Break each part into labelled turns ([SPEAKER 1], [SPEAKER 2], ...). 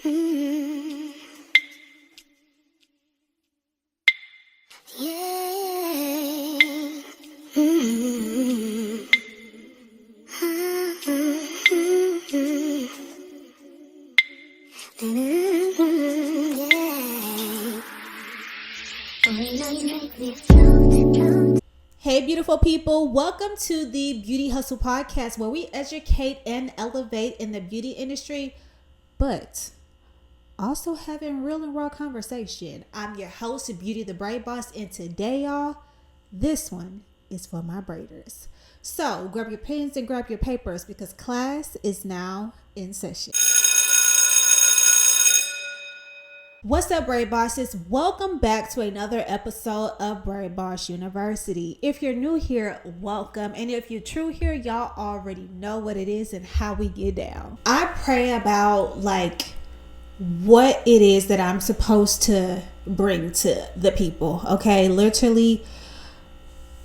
[SPEAKER 1] Mm. Yeah. Mm.
[SPEAKER 2] Hey, beautiful people. Welcome to the Beautè Hustle podcast, where we educate and elevate in the beauty industry, but also having real and raw conversation. I'm your host, Beautè the Braid Boss, and today, y'all, this one is for my braiders. So grab your pens and grab your papers because class is now in session. What's up, Braid Bosses? Welcome back to another episode of Braid Boss University. If you're new here, welcome. And if you're true here, y'all already know what it is and how we get down. I pray about what it is that I'm supposed to bring to the people. Okay, literally,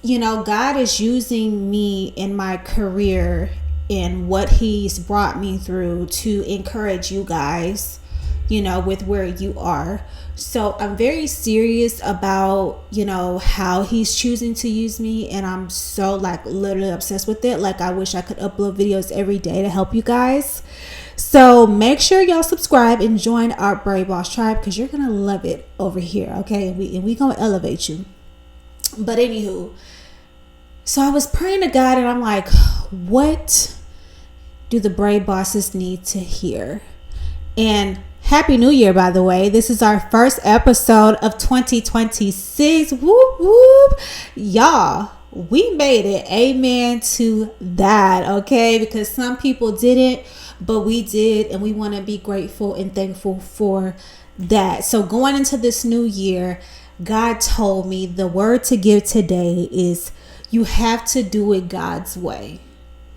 [SPEAKER 2] God is using me in my career and what He's brought me through to encourage you guys, with where you are. So I'm very serious about, how He's choosing to use me. And I'm so literally obsessed with it. I wish I could upload videos every day to help you guys. So make sure y'all subscribe and join our Braid Boss tribe because you're going to love it over here. Okay. And we going to elevate you. But anywho, so I was praying to God and I'm like, what do the Braid Bosses need to hear? And Happy New Year, by the way. This is our first episode of 2026. Whoop, whoop. Y'all, we made it. Amen to that, okay? Because some people didn't, but we did. And we want to be grateful and thankful for that. So going into this new year, God told me the word to give today is you have to do it God's way,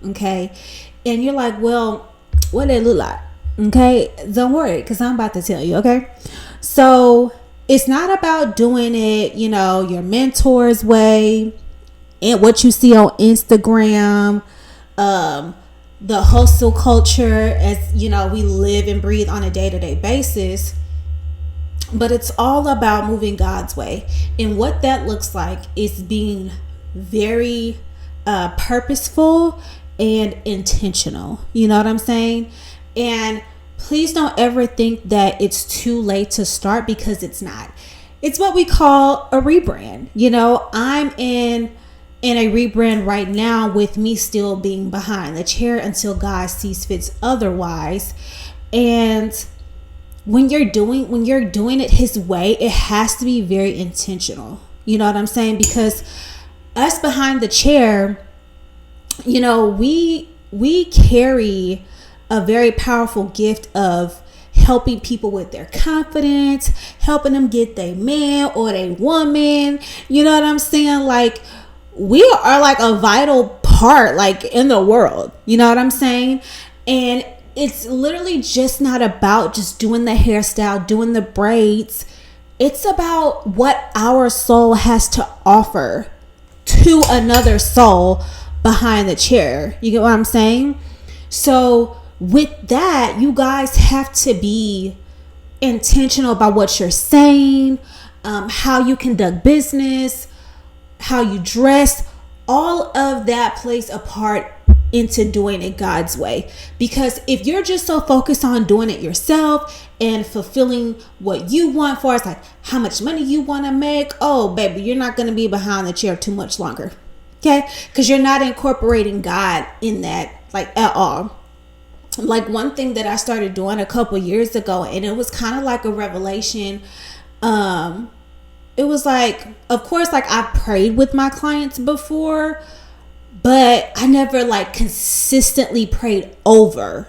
[SPEAKER 2] okay? And you're like, well, what did it look like? Okay, don't worry, because I'm about to tell you, okay? So it's not about doing it, your mentor's way and what you see on Instagram, the hustle culture as, we live and breathe on a day-to-day basis. But it's all about moving God's way. And what that looks like is being very purposeful and intentional. You know what I'm saying? And please don't ever think that it's too late to start, because it's not. It's what we call a rebrand. I'm in a rebrand right now with me still being behind the chair until God sees fit otherwise. And when you're doing it His way, it has to be very intentional. You know what I'm saying? Because us behind the chair, we carry a very powerful gift of helping people with their confidence, helping them get their man or their woman. You know what I'm saying? We are a vital part in the world. You know what I'm saying? And it's literally just not about just doing the hairstyle, doing the braids. It's about what our soul has to offer to another soul behind the chair. You get what I'm saying? So with that, you guys have to be intentional about what you're saying, how you conduct business, how you dress. All of that plays a part into doing it God's way. Because if you're just so focused on doing it yourself and fulfilling what you want for us, how much money you want to make, oh baby, you're not going to be behind the chair too much longer. Okay? Because you're not incorporating God in that at all. One thing that I started doing a couple years ago, and it was kind of like a revelation. It was of course, I prayed with my clients before, but I never consistently prayed over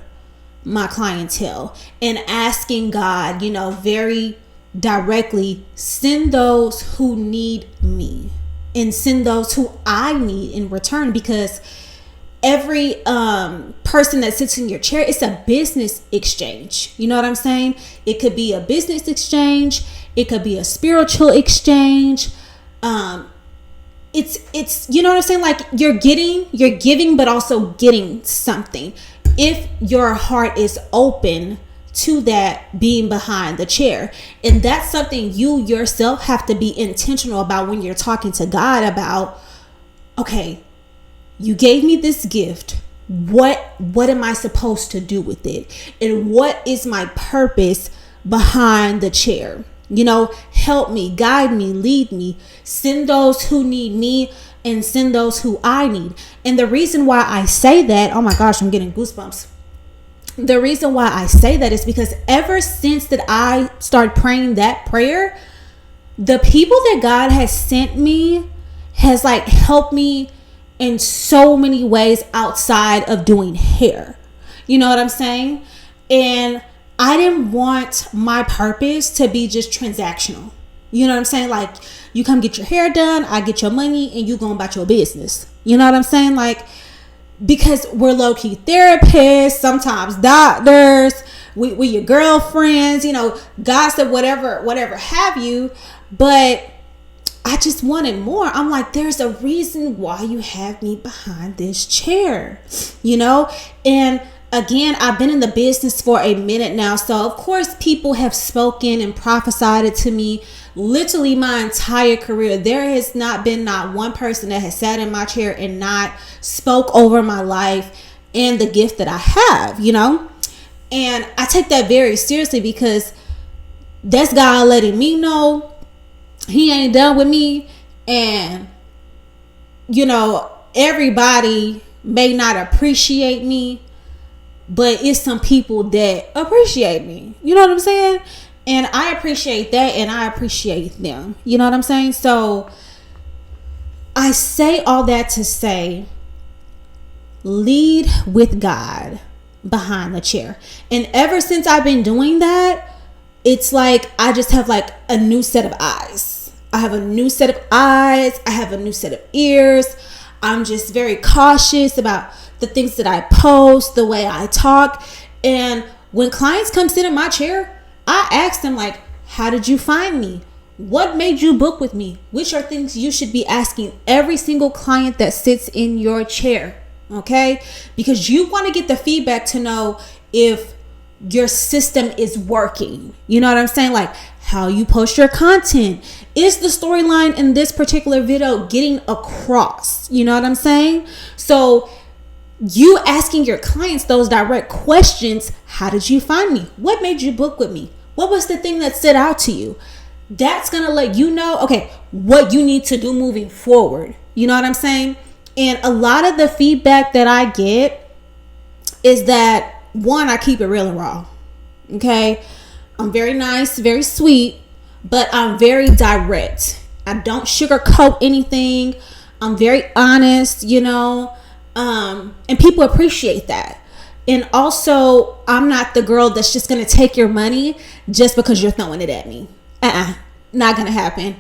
[SPEAKER 2] my clientele and asking God, very directly, send those who need me and send those who I need in return. Because every person that sits in your chair, it's a business exchange. You know what I'm saying? It could be a business exchange. It could be a spiritual exchange. It's you know what I'm saying? You're giving, but also getting something. If your heart is open to that being behind the chair. And that's something you yourself have to be intentional about when you're talking to God about, okay, you gave me this gift. What am I supposed to do with it? And what is my purpose behind the chair? Help me, guide me, lead me, send those who need me and send those who I need. And the reason why I say that, oh my gosh, I'm getting goosebumps. The reason why I say that is because ever since that I started praying that prayer, the people that God has sent me has helped me in so many ways outside of doing hair. You know what I'm saying? And I didn't want my purpose to be just transactional. You know what I'm saying? You come get your hair done, I get your money, and you go about your business. You know what I'm saying? Because we're low-key therapists, sometimes doctors, we your girlfriends, gossip, whatever have you. But I just wanted more. I'm like, there's a reason why you have me behind this chair, And again, I've been in the business for a minute now. So of course people have spoken and prophesied it to me literally my entire career. There has not been not one person that has sat in my chair and not spoke over my life and the gift that I have, And I take that very seriously because that's God letting me know he ain't done with me. And, everybody may not appreciate me, but it's some people that appreciate me. You know what I'm saying? And I appreciate that and I appreciate them. You know what I'm saying? So I say all that to say, lead with God behind the chair. And ever since I've been doing that, it's like I just have a new set of eyes. I have a new set of eyes. I have a new set of ears. I'm just very cautious about the things that I post, the way I talk. And when clients come sit in my chair, I ask them how did you find me? What made you book with me? Which are things you should be asking every single client that sits in your chair. Okay? Because you want to get the feedback to know if your system is working. You know what I'm saying? How you post your content. Is the storyline in this particular video getting across? You know what I'm saying? So you asking your clients those direct questions. How did you find me? What made you book with me? What was the thing that stood out to you? That's going to let you know, okay, what you need to do moving forward. You know what I'm saying? And a lot of the feedback that I get is that, one, I keep it real and raw. Okay? I'm very nice, very sweet, but I'm very direct. I don't sugarcoat anything. I'm very honest, and people appreciate that. And also, I'm not the girl that's just going to take your money just because you're throwing it at me. Not going to happen.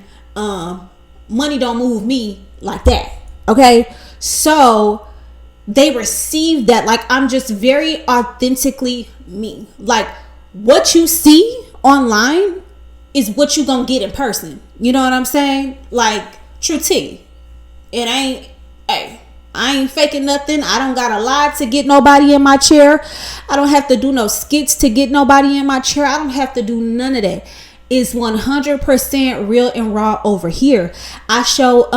[SPEAKER 2] Money don't move me like that. Okay? So they receive that. I'm just very authentically me. What you see online is what you gonna get in person. You know what I'm saying? True tea. It ain't, hey, I ain't faking nothing. I don't gotta lie to get nobody in my chair. I don't have to do no skits to get nobody in my chair. I don't have to do none of that. It's 100% real and raw over here. I show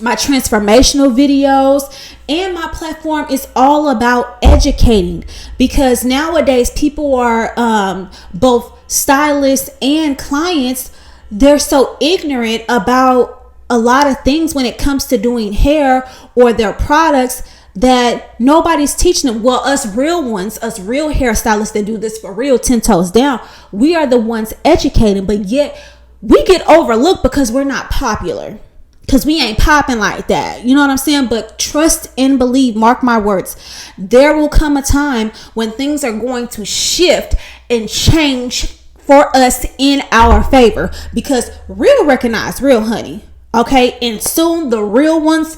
[SPEAKER 2] my transformational videos, and my platform is all about educating, because nowadays people are both stylists and clients. They're so ignorant about a lot of things when it comes to doing hair or their products that nobody's teaching them. Well, us real ones, us real hairstylists that do this for real 10 toes down, we are the ones educating, but yet we get overlooked because we're not popular. Because we ain't popping like that. You know what I'm saying? But trust and believe, mark my words, there will come a time when things are going to shift and change for us in our favor. Because real recognize real, honey. Okay? And soon the real ones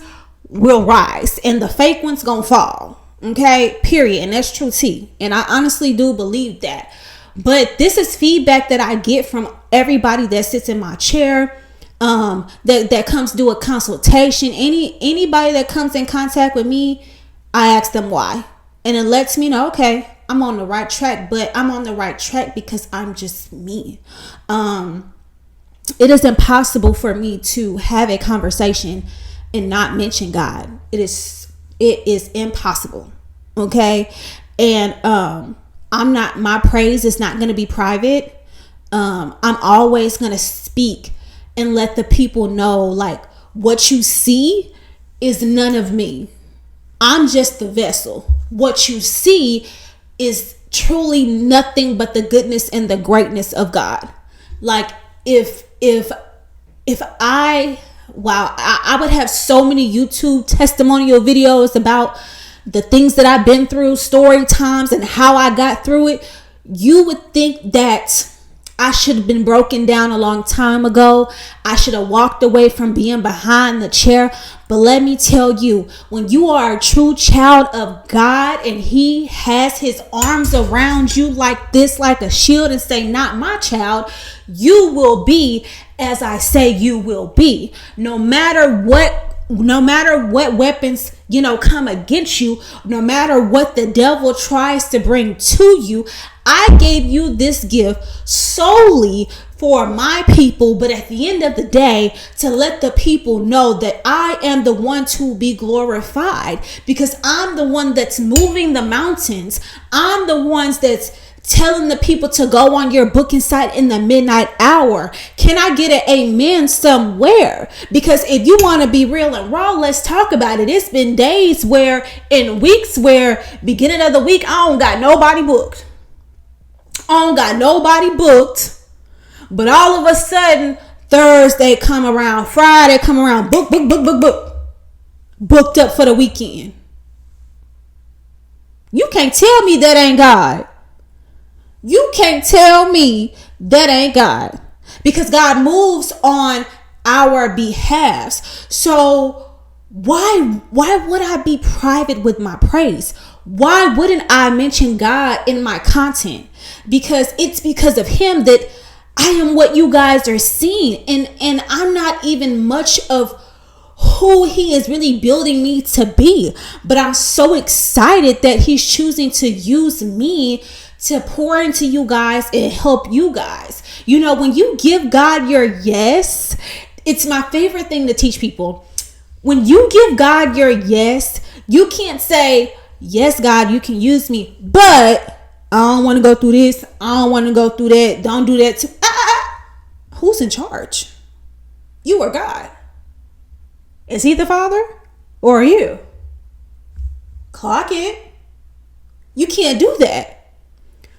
[SPEAKER 2] will rise and the fake ones gonna fall. Okay? Period. And that's true tea. And I honestly do believe that. But this is feedback that I get from everybody that sits in my chair. That comes do a consultation. Anybody that comes in contact with me, I ask them why, and it lets me know, okay, I'm on the right track, but I'm on the right track because I'm just me. It is impossible for me to have a conversation and not mention God. It is impossible. Okay. And my praise is not going to be private. I'm always going to speak and let the people know, like, what you see is none of me. I'm just the vessel. What you see is truly nothing but the goodness and the greatness of God. Like, if I would have so many YouTube testimonial videos about the things that I've been through, story times, and how I got through it. You would think that I should have been broken down a long time ago. I should have walked away from being behind the chair. But let me tell you, when you are a true child of God and he has his arms around you like this, like a shield, and say, not my child, you will be as I say you will be. No matter what weapons, come against you, no matter what the devil tries to bring to you, I gave you this gift solely for my people, but at the end of the day, to let the people know that I am the one to be glorified, because I'm the one that's moving the mountains. I'm the ones that's telling the people to go on your booking site in the midnight hour. Can I get an amen somewhere? Because if you want to be real and raw, let's talk about it. It's been days in weeks where beginning of the week, I don't got nobody booked. But all of a sudden, Thursday come around, Friday come around, booked up for the weekend. You can't tell me that ain't God. You can't tell me that ain't God, because God moves on our behalf. So why would I be private with my praise? Why wouldn't I mention God in my content? Because it's because of him that I am what you guys are seeing. And I'm not even much of who he is really building me to be. But I'm so excited that he's choosing to use me to pour into you guys and help you guys. When you give God your yes, it's my favorite thing to teach people. When you give God your yes, you can't say, yes, God, you can use me, but I don't want to go through this. I don't want to go through that. Don't do that. Who's in charge? You or God? Is he the Father or are you? Clock it. You can't do that.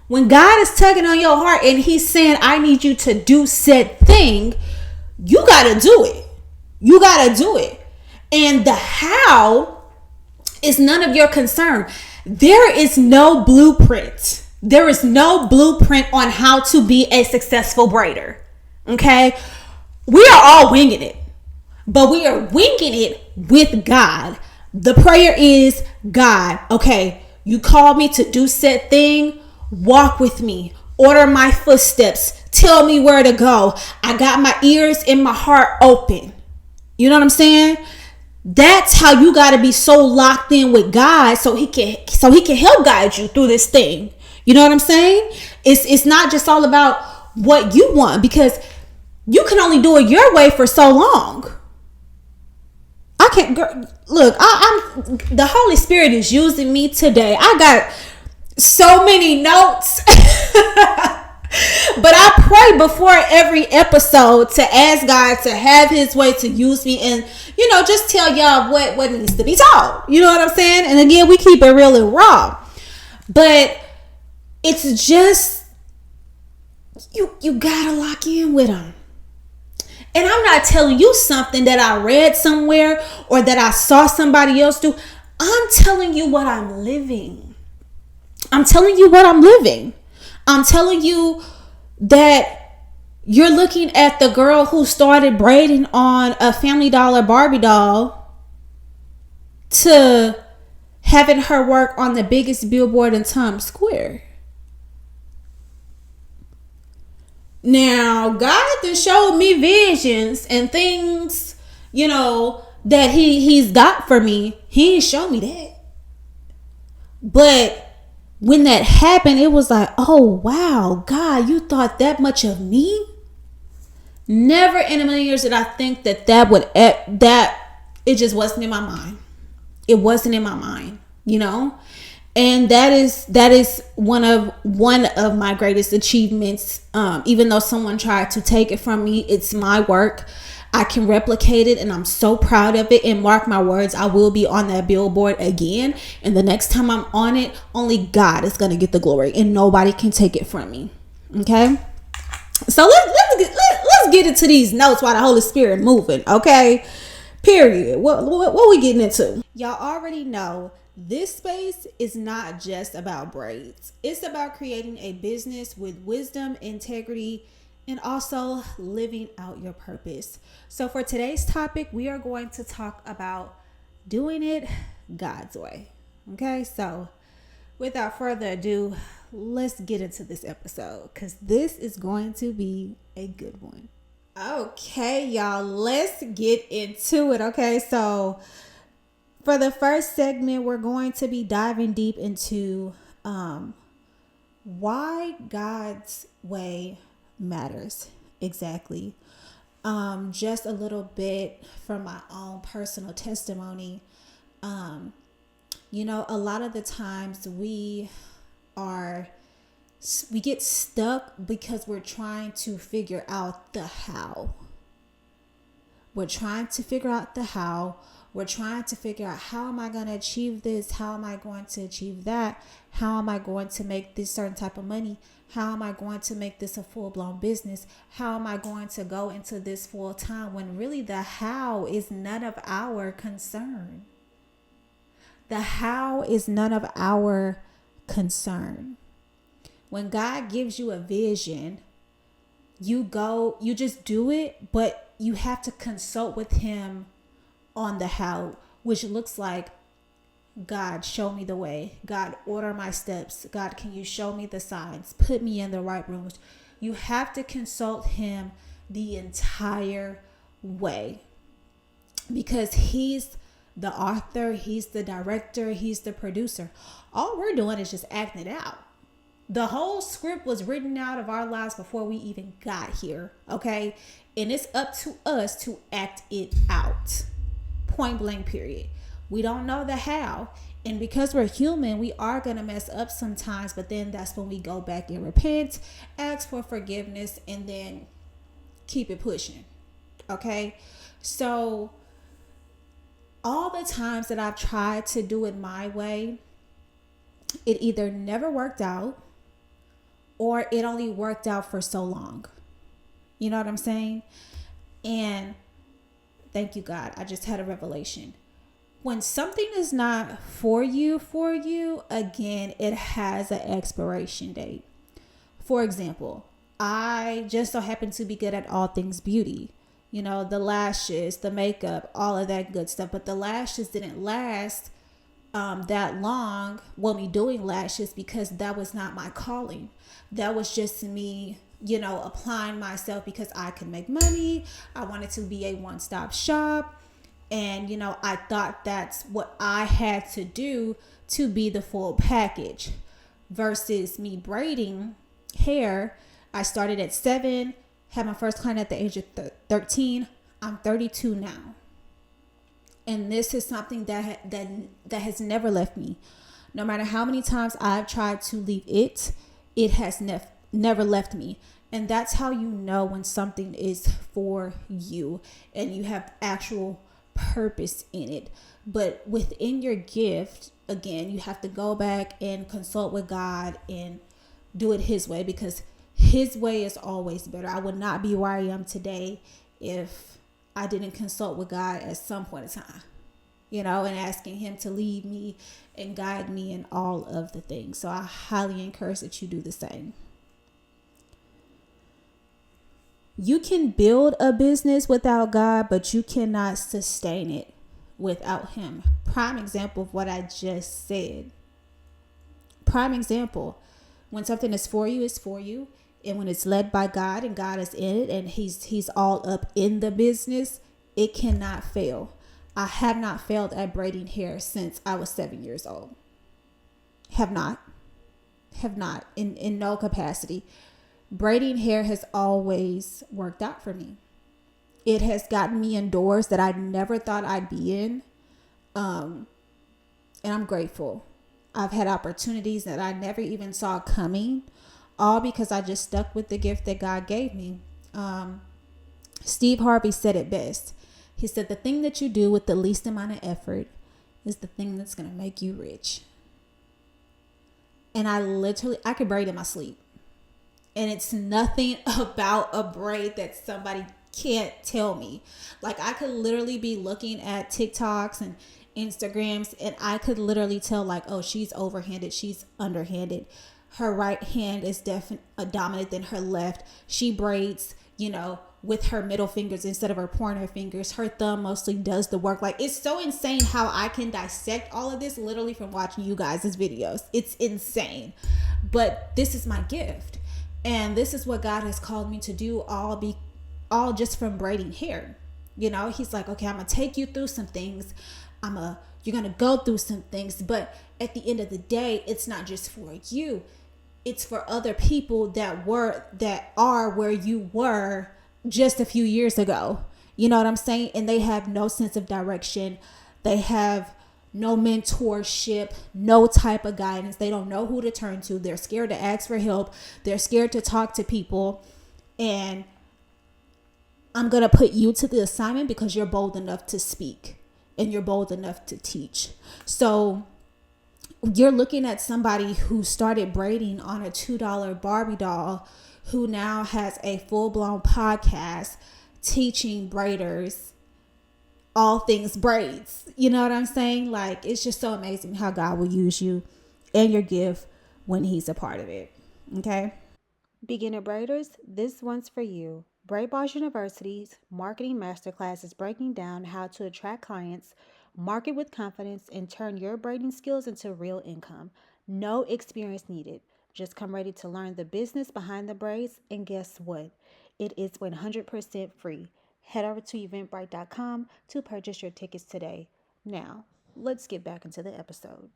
[SPEAKER 2] When God is tugging on your heart and he's saying, I need you to do said thing, you got to do it. You got to do it. And the how is none of your concern. There is no blueprint. There is no blueprint on how to be a successful braider. Okay? We are all winging it, but we are winging it with God. The prayer is, God, okay, you called me to do said thing. Walk with me. Order my footsteps. Tell me where to go. I got my ears and my heart open. You know what I'm saying? That's how you got to be so locked in with God so he can help guide you through this thing. You know what I'm saying? It's not just all about what you want, because you can only do it your way for so long. I can't look, I'm the Holy Spirit is using me today. I got so many notes. But I pray before every episode to ask God to have his way to use me and, just tell y'all what needs to be told. You know what I'm saying? And again, we keep it real and raw. But it's just, you gotta lock in with him. And I'm not telling you something that I read somewhere or that I saw somebody else do. I'm telling you what I'm living. I'm telling you what I'm living. I'm telling you that you're looking at the girl who started braiding on a Family Dollar Barbie doll to having her work on the biggest billboard in Times Square. Now, God has showed me visions and things, that he's got for me. He ain't show me that. But when that happened, it was like, oh wow, God, you thought that much of me? Never in a million years did I think that it just wasn't in my mind. It wasn't in my mind, and that is one of my greatest achievements. Even though someone tried to take it from me, it's my work. I can replicate it, and I'm so proud of it. And mark my words, I will be on that billboard again. And the next time I'm on it, only God is gonna get the glory, and nobody can take it from me. Okay. So let's get into these notes while the Holy Spirit moving. Okay. Period. What we getting into? Y'all already know this space is not just about braids. It's about creating a business with wisdom, integrity, and also living out your purpose. So for today's topic, we are going to talk about doing it God's way. Okay, so without further ado, let's get into this episode because this is going to be a good one. Okay, y'all, let's get into it. Okay, so for the first segment, we're going to be diving deep into why God's way matters exactly. Just a little bit from my own personal testimony. A lot of the times we get stuck because we're trying to figure out the how. We're trying to figure out the how. We're trying to figure out, how am I going to achieve this? How am I going to achieve that? How am I going to make this certain type of money? How am I going to make this a full-blown business? How am I going to go into this full time? When really the how is none of our concern. The how is none of our concern. When God gives you a vision, you just do it, but you have to consult with him on the how, which looks like, God, show me the way. God, order my steps. God, can you show me the signs? Put me in the right rooms. You have to consult him the entire way because he's the author, he's the director, he's the producer. All we're doing is just acting it out. The whole script was written out of our lives before we even got here, okay? And it's up to us to act it out. Point blank, period. We don't know the how. And because we're human, we are going to mess up sometimes. But then that's when we go back and repent, ask for forgiveness, and then keep it pushing, okay? So all the times that I've tried to do it my way, it either never worked out or it only worked out for so long. You know what I'm saying? And thank you, God. I just had a revelation. When something is not for you, again, it has an expiration date. For example, I just so happen to be good at all things beauty. The lashes, the makeup, all of that good stuff. But the lashes didn't last that long, me doing lashes, because that was not my calling. That was just me, applying myself because I could make money. I wanted to be a one-stop shop. And, I thought that's what I had to do to be the full package versus me braiding hair. I started at 7, had my first client at the age of 13. I'm 32 now. And this is something that has never left me. No matter how many times I've tried to leave it, it has never left me. And that's how you know when something is for you and you have actual purpose in it. But within your gift, again, you have to go back and consult with God and do it his way, because his way is always better. I would not be where I am today if I didn't consult with God at some point in time, and asking him to lead me and guide me in all of the things. So I highly encourage that you do the same. You can build a business without God, but you cannot sustain it without him. Prime example of what I just said. Prime example. When something is for you, it's for you. And when it's led by God and God is in it and he's all up in the business, it cannot fail. I have not failed at braiding hair since I was 7 years old. Have not. have not, in no capacity. Braiding hair has always worked out for me. It has gotten me in doors that I never thought I'd be in. And I'm grateful. I've had opportunities that I never even saw coming, all because I just stuck with the gift that God gave me. Steve Harvey said it best. He said, the thing that you do with the least amount of effort is the thing that's going to make you rich. And I could braid in my sleep. And it's nothing about a braid that somebody can't tell me. Like, I could literally be looking at TikToks and Instagrams, and I could literally tell, like, oh, she's overhanded, she's underhanded. Her right hand is definitely dominant than her left. She braids, with her middle fingers instead of her pointer fingers. Her thumb mostly does the work. Like, it's so insane how I can dissect all of this literally from watching you guys' videos. It's insane. But this is my gift. And this is what God has called me to do, all just from braiding hair. He's like, okay, I'm going to take you through some things. You're going to go through some things. But at the end of the day, it's not just for you. It's for other people that are where you were just a few years ago. You know what I'm saying? And they have no sense of direction. They have no mentorship, no type of guidance. They don't know who to turn to. They're scared to ask for help. They're scared to talk to people. And I'm going to put you to the assignment because you're bold enough to speak and you're bold enough to teach. So you're looking at somebody who started braiding on a $2 Barbie doll, who now has a full-blown podcast teaching braiders all things braids. You know what I'm saying? Like, it's just so amazing how God will use you and your gift when he's a part of it. Okay? Beginner braiders, this one's for you. Braid Boss University's marketing masterclass is breaking down how to attract clients, market with confidence, and turn your braiding skills into real income. No experience needed. Just come ready to learn the business behind the braids, and guess what? It is 100% free. Head over to eventbrite.com to purchase your tickets today. Now, let's get back into the episode.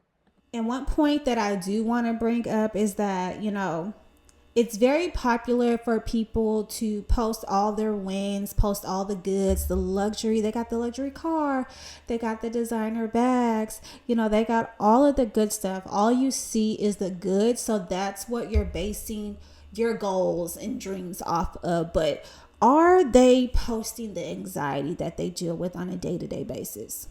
[SPEAKER 2] And one point that I do want to bring up is that, it's very popular for people to post all their wins, post all the goods, the luxury. They got the luxury car. They got the designer bags. They got all of the good stuff. All you see is the good. So that's what you're basing your goals and dreams off of. But are they posting the anxiety that they deal with on a day-to-day basis?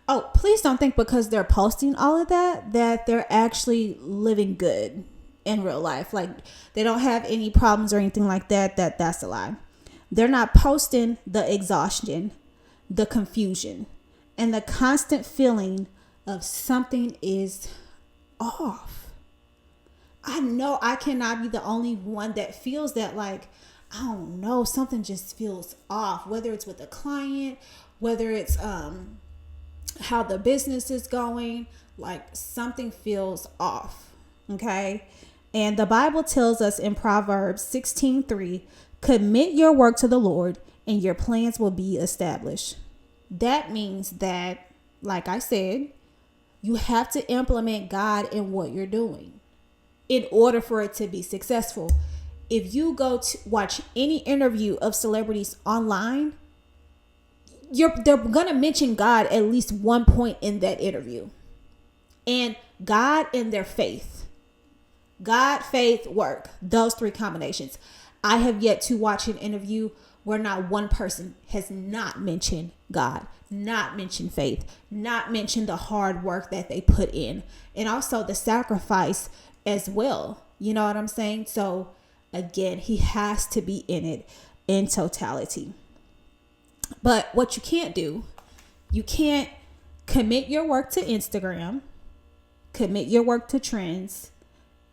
[SPEAKER 2] Oh, please don't think because they're posting all of that they're actually living good in real life. Like, they don't have any problems or anything like that. That's a lie. They're not posting the exhaustion, the confusion, and the constant feeling of something is off. I know I cannot be the only one that feels that, like, I don't know, something just feels off, whether it's with a client, whether it's how the business is going, like something feels off. Okay. And the Bible tells us in Proverbs 16:3, commit your work to the Lord and your plans will be established. That means that, like I said, you have to implement God in what you're doing in order for it to be successful. If you go to watch any interview of celebrities online, they're going to mention God at least one point in that interview. And God and their faith. God, faith, work. Those three combinations. I have yet to watch an interview where not one person has not mentioned God, not mentioned faith, not mentioned the hard work that they put in, and also the sacrifice as well. You know what I'm saying? So again, he has to be in it in totality. But what you can't do, you can't commit your work to Instagram, commit your work to trends,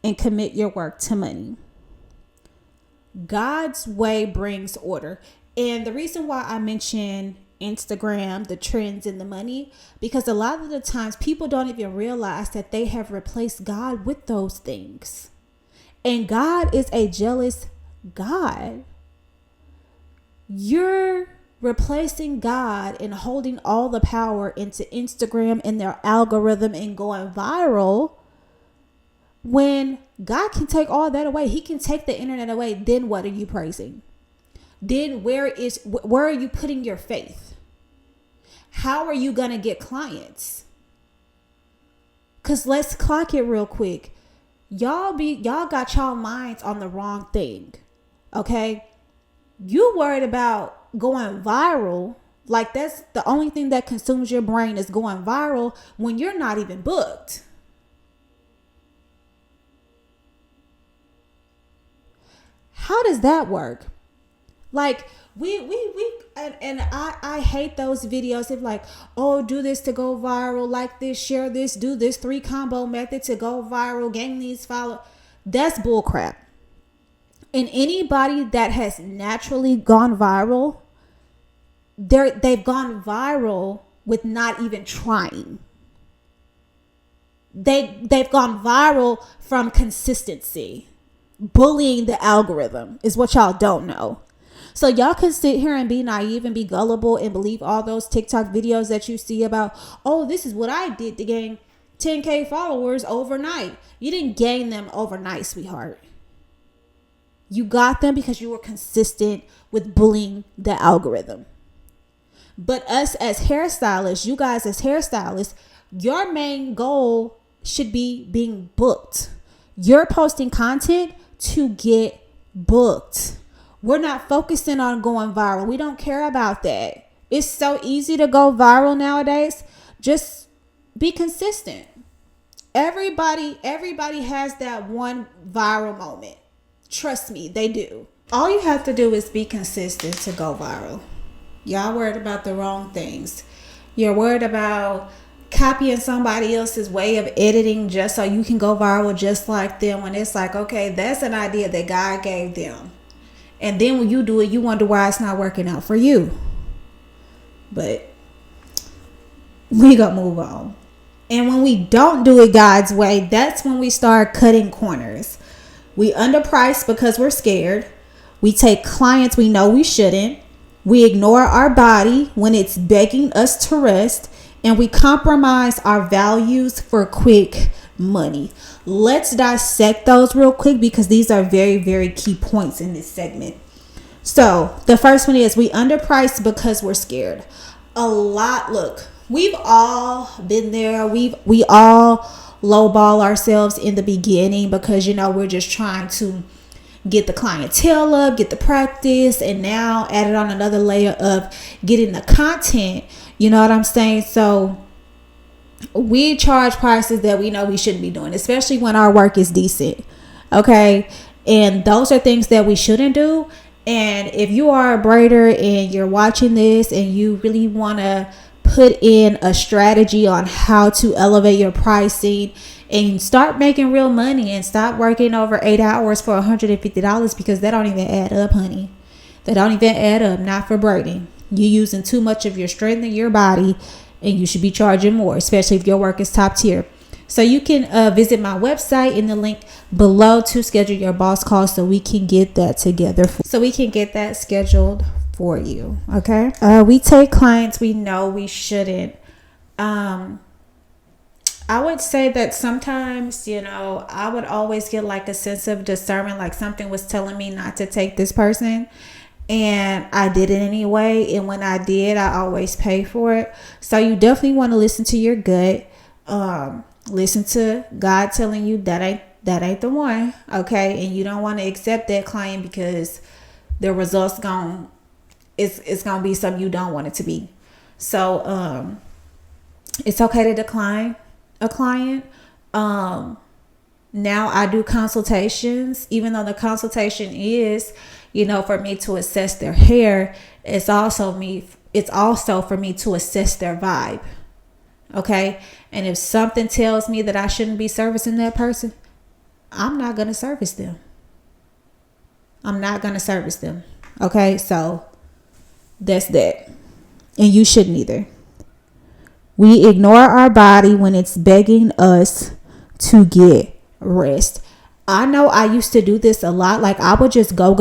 [SPEAKER 2] and commit your work to money. God's way brings order. And the reason why I mention Instagram, the trends, and the money, because a lot of the times people don't even realize that they have replaced God with those things. And God is a jealous God. You're replacing God and holding all the power into Instagram and their algorithm and going viral When God can take all that away, he can take the internet away, then what are you praising? Then where are you putting your faith? How are you going to get clients? Cause let's clock it real quick. Y'all got y'all minds on the wrong thing. Okay? You worried about going viral. Like that's the only thing that consumes your brain is going viral when you're not even booked. How does that work? Like I hate those videos of like, oh, do this to go viral, like this, share this, do this 3 combo method to go viral, gain these follow. That's bullcrap. And anybody that has naturally gone viral, they've gone viral with not even trying. They've gone viral from consistency. Bullying the algorithm is what y'all don't know. So y'all can sit here and be naive and be gullible and believe all those TikTok videos that you see about, oh, this is what I did to gain 10K followers overnight. You didn't gain them overnight, sweetheart. You got them because you were consistent with bullying the algorithm. But us as hairstylists, you guys as hairstylists, your main goal should be being booked. You're posting content to get booked. We're not focusing on going viral. We don't care about that. It's so easy to go viral nowadays. Just be consistent. Everybody has that one viral moment. Trust me, they do. All you have to do is be consistent to go viral. Y'all worried about the wrong things. You're worried about copying somebody else's way of editing just so you can go viral just like them, when it's like, okay, that's an idea that God gave them. And then when you do it, you wonder why it's not working out for you. But we gonna move on. And when we don't do it God's way, that's when we start cutting corners. We underprice because we're scared. We take clients we know we shouldn't. We ignore our body when it's begging us to rest. And we compromise our values for quick money. Let's dissect those real quick because these are very, very key points in this segment. So the first one is we underprice because we're scared. Look, we've all been there. We all lowball ourselves in the beginning because, we're just trying to get the clientele up, get the practice, and now added on another layer of getting the content. You know what I'm saying? So we charge prices that we know we shouldn't be doing, especially when our work is decent. Okay. And those are things that we shouldn't do. And if you are a braider and you're watching this and you really want to put in a strategy on how to elevate your pricing and start making real money and stop working over 8 hours for $150, because that don't even add up, honey. That don't even add up. Not for braiding. You're using too much of your strength in your body, and you should be charging more, especially if your work is top tier. So you can visit my website in the link below to schedule your boss call so we can get that together. So we can get that scheduled for you. Okay. We take clients we know we shouldn't. I would say that sometimes, I would always get like a sense of discernment, like something was telling me not to take this person. And I did it anyway. And when I did, I always pay for it. So you definitely want to listen to your gut. Listen to God telling you that ain't the one. Okay. And you don't want to accept that client because the results it's going to be something you don't want it to be. So, it's okay to decline a client. Now I do consultations, even though the consultation is, for me to assess their hair. It's also for me to assess their vibe. Okay. And if something tells me that I shouldn't be servicing that person, I'm not going to service them. Okay. So that's that. And you shouldn't either. We ignore our body when it's begging us to get rest. I know I used to do this a lot. Like I would just go.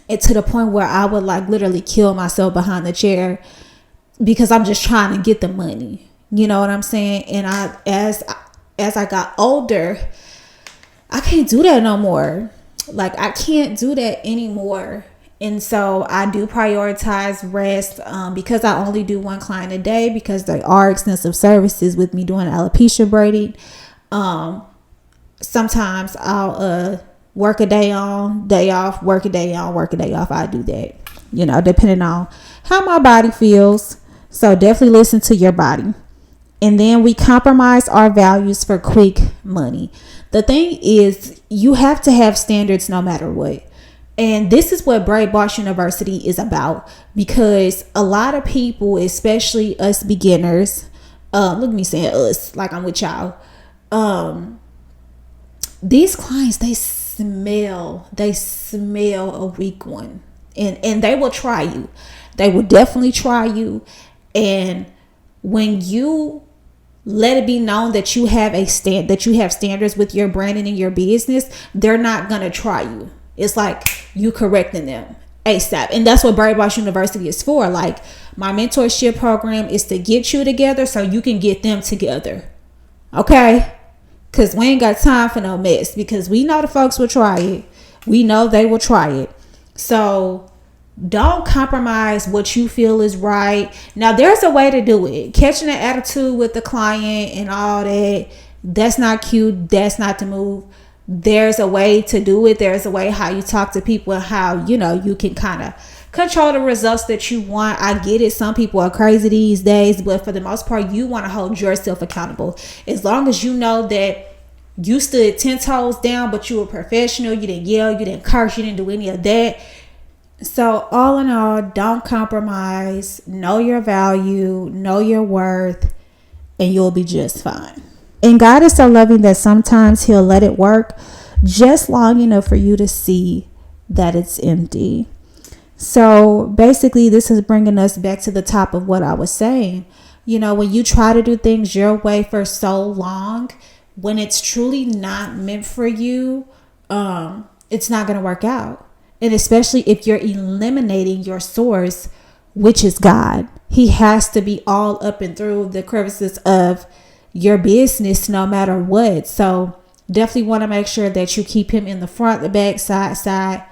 [SPEAKER 2] And to the point where I would like literally kill myself behind the chair because I'm just trying to get the money. You know what I'm saying? And as as I got older, I can't do that no more. Like, I can't do that anymore. And so I do prioritize rest because I only do one client a day, because there are extensive services with me doing alopecia braiding. Sometimes I'll work a day on, day off, work a day on, work a day off. I do that, depending on how my body feels. So definitely listen to your body. And then we compromise our values for quick money. The thing is, you have to have standards no matter what. And this is what Braid Boss University is about, because a lot of people, especially us beginners, look at me saying us like I'm with y'all. These clients, they smell a weak one, and they will try you. They will definitely try you. And when you let it be known that you have standards with your branding and your business, they're not gonna try you. It's like you correcting them ASAP. And that's what Braid Boss University is for. Like, my mentorship program is to get you together so you can get them together. Okay? Because we ain't got time for no mess, because we know the folks will try it. We know they will try it. So don't compromise what you feel is right. Now, there's a way to do it. Catching an attitude with the client and all that, that's not cute. That's not the move. There's a way to do it. There's a way how you talk to people and how, you can kind of control the results that you want. I get it. Some people are crazy these days, but for the most part, you want to hold yourself accountable. As long as you know that you stood 10 toes down, but you were professional. You didn't yell. You didn't curse. You didn't do any of that. So all in all, don't compromise. Know your value. Know your worth. And you'll be just fine. And God is so loving that sometimes he'll let it work just long enough for you to see that it's empty. So basically, this is bringing us back to the top of what I was saying. When you try to do things your way for so long, when it's truly not meant for you, it's not going to work out. And especially if you're eliminating your source, which is God. He has to be all up and through the crevices of your business no matter what. So definitely want to make sure that you keep him in the front, the back, side,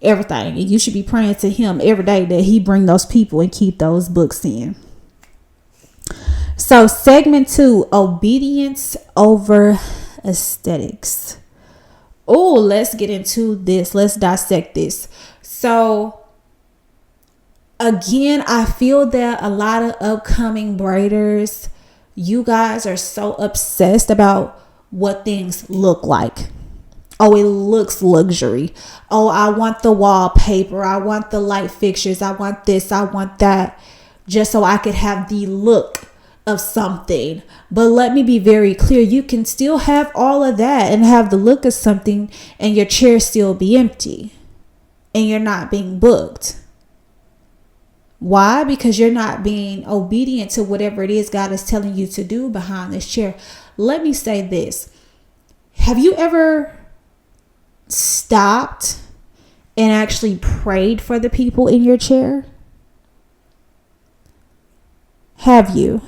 [SPEAKER 2] everything. And you should be praying to him every day that he bring those people and keep those books in. So segment 2, obedience over aesthetics. Oh, let's get into this. Let's dissect this. So again, I feel that a lot of upcoming braiders, you guys are so obsessed about what things look like. Oh, it looks luxury. Oh, I want the wallpaper. I want the light fixtures. I want this. I want that. Just so I could have the look of something. But let me be very clear. You can still have all of that and have the look of something and your chair still be empty. And you're not being booked. Why? Because you're not being obedient to whatever it is God is telling you to do behind this chair. Let me say this. Have you ever stopped and actually prayed for the people in your chair? Have you?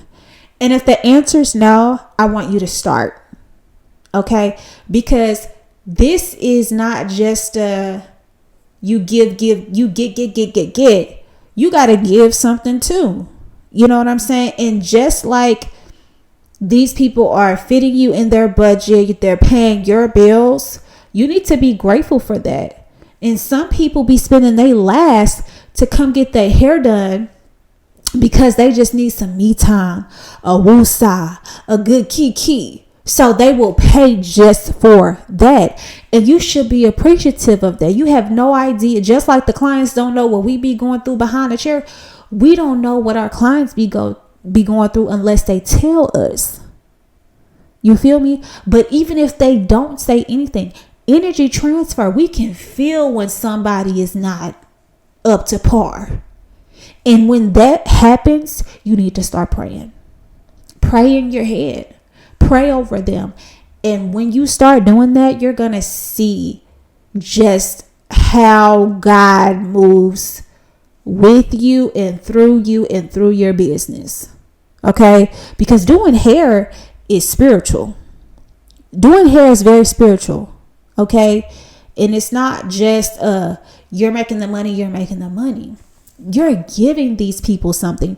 [SPEAKER 2] And if the answer is no, I want you to start. Okay? Because this is not just you get. You got to give something too. You know what I'm saying? And just like these people are fitting you in their budget, they're paying your bills, you need to be grateful for that. And some people be spending their last to come get their hair done because they just need some me time, a woosah, a good kiki. So they will pay just for that. And you should be appreciative of that. You have no idea. Just like the clients don't know what we be going through behind the chair. We don't know what our clients be going through unless they tell us. You feel me? But even if they don't say anything, energy transfer, we can feel when somebody is not up to par. And when that happens, you need to start praying. Pray in your head. Pray over them. And when you start doing that, you're going to see just how God moves with you and through your business. Okay? Because doing hair is spiritual. doing hair is very spiritual. Okay. And it's not just you're making the money, you're giving these people something.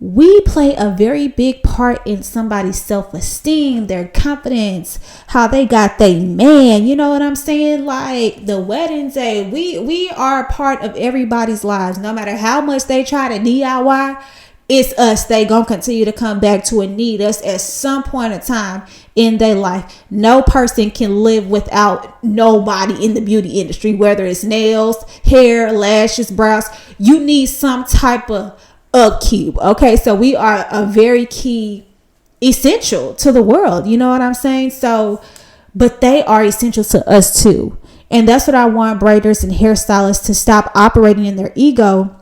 [SPEAKER 2] We play a very big part in somebody's self-esteem, their confidence, how they got their man. You know what I'm saying? Like the wedding day, we are a part of everybody's lives. No matter how much they try to DIY, it's us. They gonna continue to come back to and need us at some point in time in their life. No person can live without nobody in the beauty industry, whether it's nails, hair, lashes, brows. You need some type of upkeep. Okay, so we are a very key essential to the world. You know what I'm saying? So, but they are essential to us too. And that's what I want braiders and hairstylists to stop operating in their ego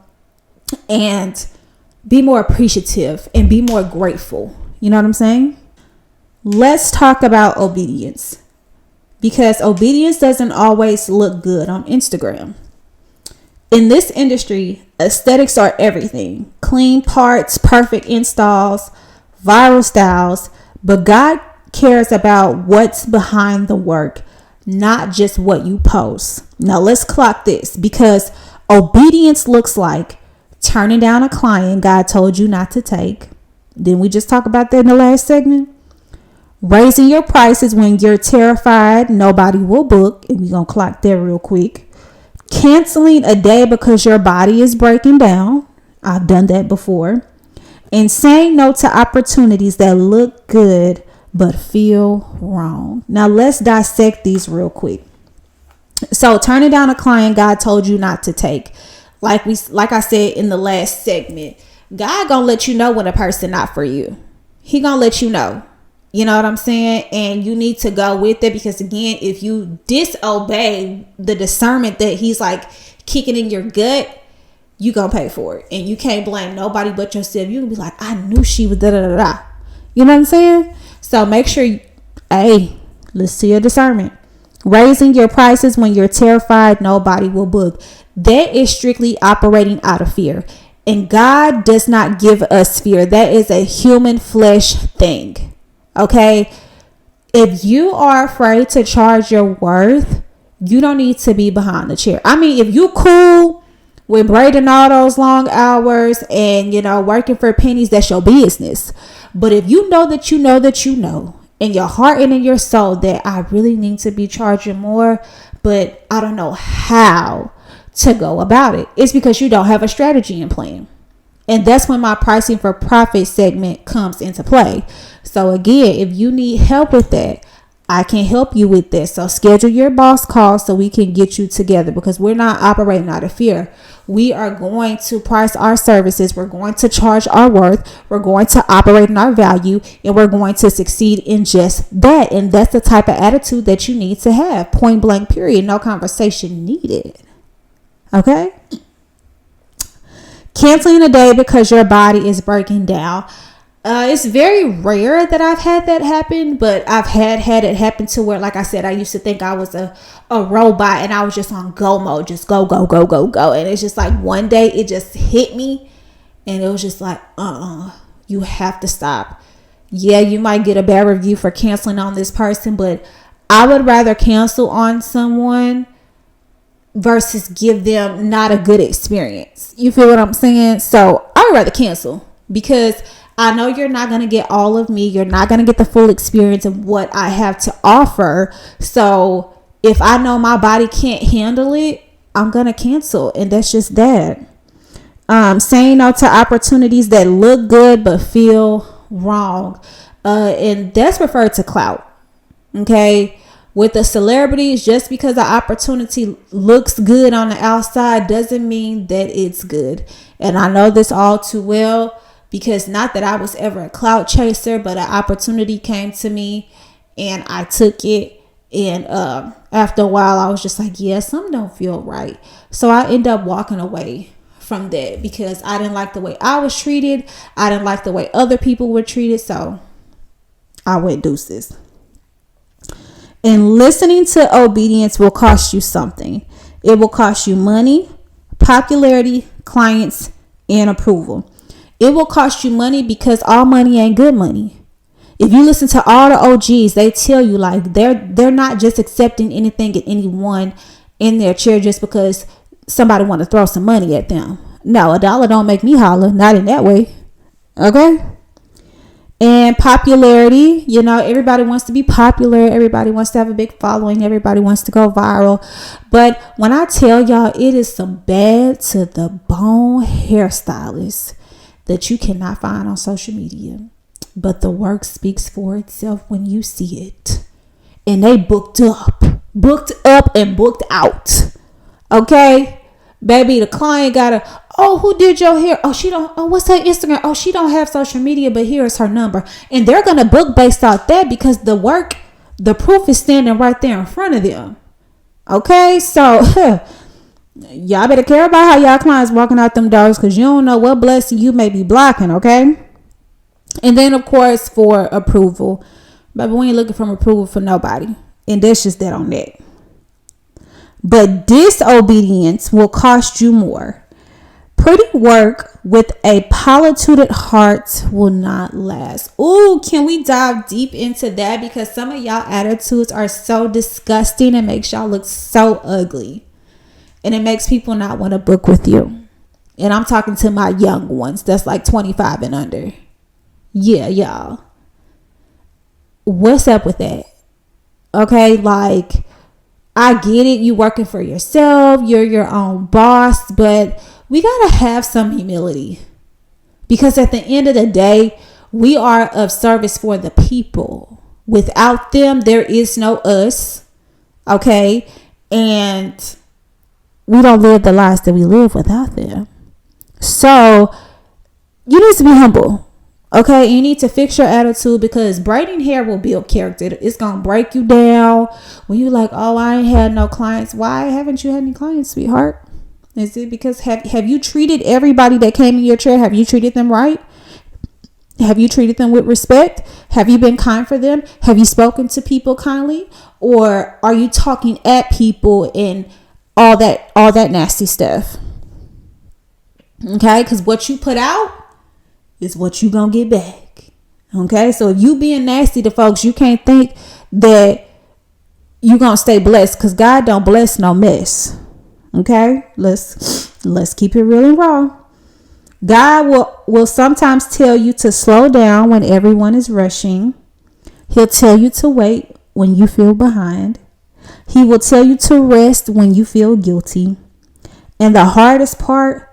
[SPEAKER 2] and be more appreciative and be more grateful. You know what I'm saying? Let's talk about obedience, because obedience doesn't always look good on Instagram. In this industry, aesthetics are everything. Clean parts, perfect installs, viral styles. But God cares about what's behind the work, not just what you post. Now let's clock this, because obedience looks like turning down a client God told you not to take. Didn't we just talk about that in the last segment? Raising your prices when you're terrified nobody will book. And we're going to clock that real quick. Canceling a day because your body is breaking down. I've done that before. And saying no to opportunities that look good but feel wrong. Now let's dissect these real quick. So turning down a client God told you not to take. Like I said in the last segment, God gonna let you know when a person not for you. He gonna let you know. You know what I'm saying? And you need to go with it, because again, if you disobey the discernment that he's like kicking in your gut, you gonna pay for it. And you can't blame nobody but yourself. You can be like, I knew she was da da da da. You know what I'm saying? So make sure, let's see your discernment. Raising your prices when you're terrified nobody will book. That is strictly operating out of fear. And God does not give us fear. That is a human flesh thing. Okay? If you are afraid to charge your worth, you don't need to be behind the chair. I mean, if you cool with braiding all those long hours and, working for pennies, that's your business. But if you know that you know that you know in your heart and in your soul that I really need to be charging more, but I don't know how to go about it, it's because you don't have a strategy and plan. And that's when my pricing for profit segment comes into play. So again, if you need help with that, I can help you with this. So schedule your boss call so we can get you together, because we're not operating out of fear. We are going to price our services. We're going to charge our worth. We're going to operate in our value, and we're going to succeed in just that. And that's the type of attitude that you need to have. Point blank, period. No conversation needed. Okay? Canceling a day because your body is breaking down. It's very rare that I've had that happen, but I've had it happen to where, like I said, I used to think I was a robot and I was just on go mode, just go, go, go, go, go. And it's just like one day it just hit me and it was just like, you have to stop. Yeah, you might get a bad review for canceling on this person, but I would rather cancel on someone versus give them not a good experience. You feel what I'm saying? So I would rather cancel, because I know you're not going to get all of me. You're not going to get the full experience of what I have to offer. So if I know my body can't handle it, I'm going to cancel. And that's just that. Saying no to opportunities that look good but feel wrong. And that's referred to clout. Okay. With the celebrities, just because the opportunity looks good on the outside doesn't mean that it's good. And I know this all too well, because not that I was ever a clout chaser, but an opportunity came to me and I took it. And after a while, I was just like, yeah, something don't feel right. So I ended up walking away from that because I didn't like the way I was treated. I didn't like the way other people were treated. So I went deuces. And listening to obedience will cost you something. It will cost you money, popularity, clients, and approval. It will cost you money because all money ain't good money. If you listen to all the OGs, they tell you like they're not just accepting anything and anyone in their chair just because somebody want to throw some money at them. No, a dollar don't make me holler. Not in that way. Okay. And popularity, you know, everybody wants to be popular. Everybody wants to have a big following. Everybody wants to go viral. But when I tell y'all, it is some bad to the bone hairstylists that you cannot find on social media. But the work speaks for itself when you see it. And they booked up and booked out. Okay? Baby, the client gotta, oh, who did your hair? Oh, she don't, oh, what's her Instagram? Oh, she don't have social media, but here's her number. And they're gonna book based off that because the work, the proof is standing right there in front of them. Okay, so y'all better care about how y'all clients walking out them doors because you don't know what blessing you may be blocking, okay? And then, of course, for approval. Baby, we ain't looking for approval for nobody. And that's just that on that. But disobedience will cost you more. Pretty work with a politude heart will not last. Ooh, can we dive deep into that? Because some of y'all attitudes are so disgusting and makes y'all look so ugly. And it makes people not want to book with you. And I'm talking to my young ones that's like 25 and under. Yeah, y'all. What's up with that? Okay, like, I get it. You working for yourself. You're your own boss. But we got to have some humility. Because at the end of the day, we are of service for the people. Without them, there is no us. Okay? And we don't live the lives that we live without them. So, you need to be humble. Okay, you need to fix your attitude because braiding hair will build character. It's going to break you down. When you like, oh, I ain't had no clients. Why haven't you had any clients, sweetheart? Is it because have you treated everybody that came in your chair? Have you treated them right? Have you treated them with respect? Have you been kind for them? Have you spoken to people kindly? Or are you talking at people and all that nasty stuff? Okay, because what you put out is what you gonna get back. Okay, so if you being nasty to folks, you can't think that you gonna stay blessed because God don't bless no mess. Okay, let's keep it real and raw. God will sometimes tell you to slow down when everyone is rushing. He'll tell you to wait when you feel behind. He will tell you to rest when you feel guilty. And the hardest part,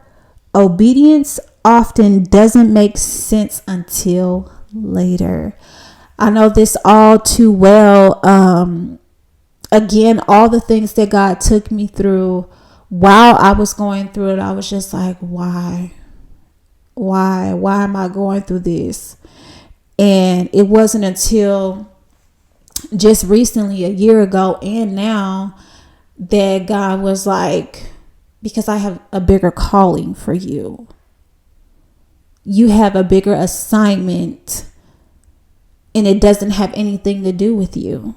[SPEAKER 2] obedience often doesn't make sense until later. I know this all too well. Again, all the things that God took me through while I was going through it, I was just like, why am I going through this? And it wasn't until just recently, a year ago and now, that God was like, because I have a bigger calling for you. You have a bigger assignment and it doesn't have anything to do with you.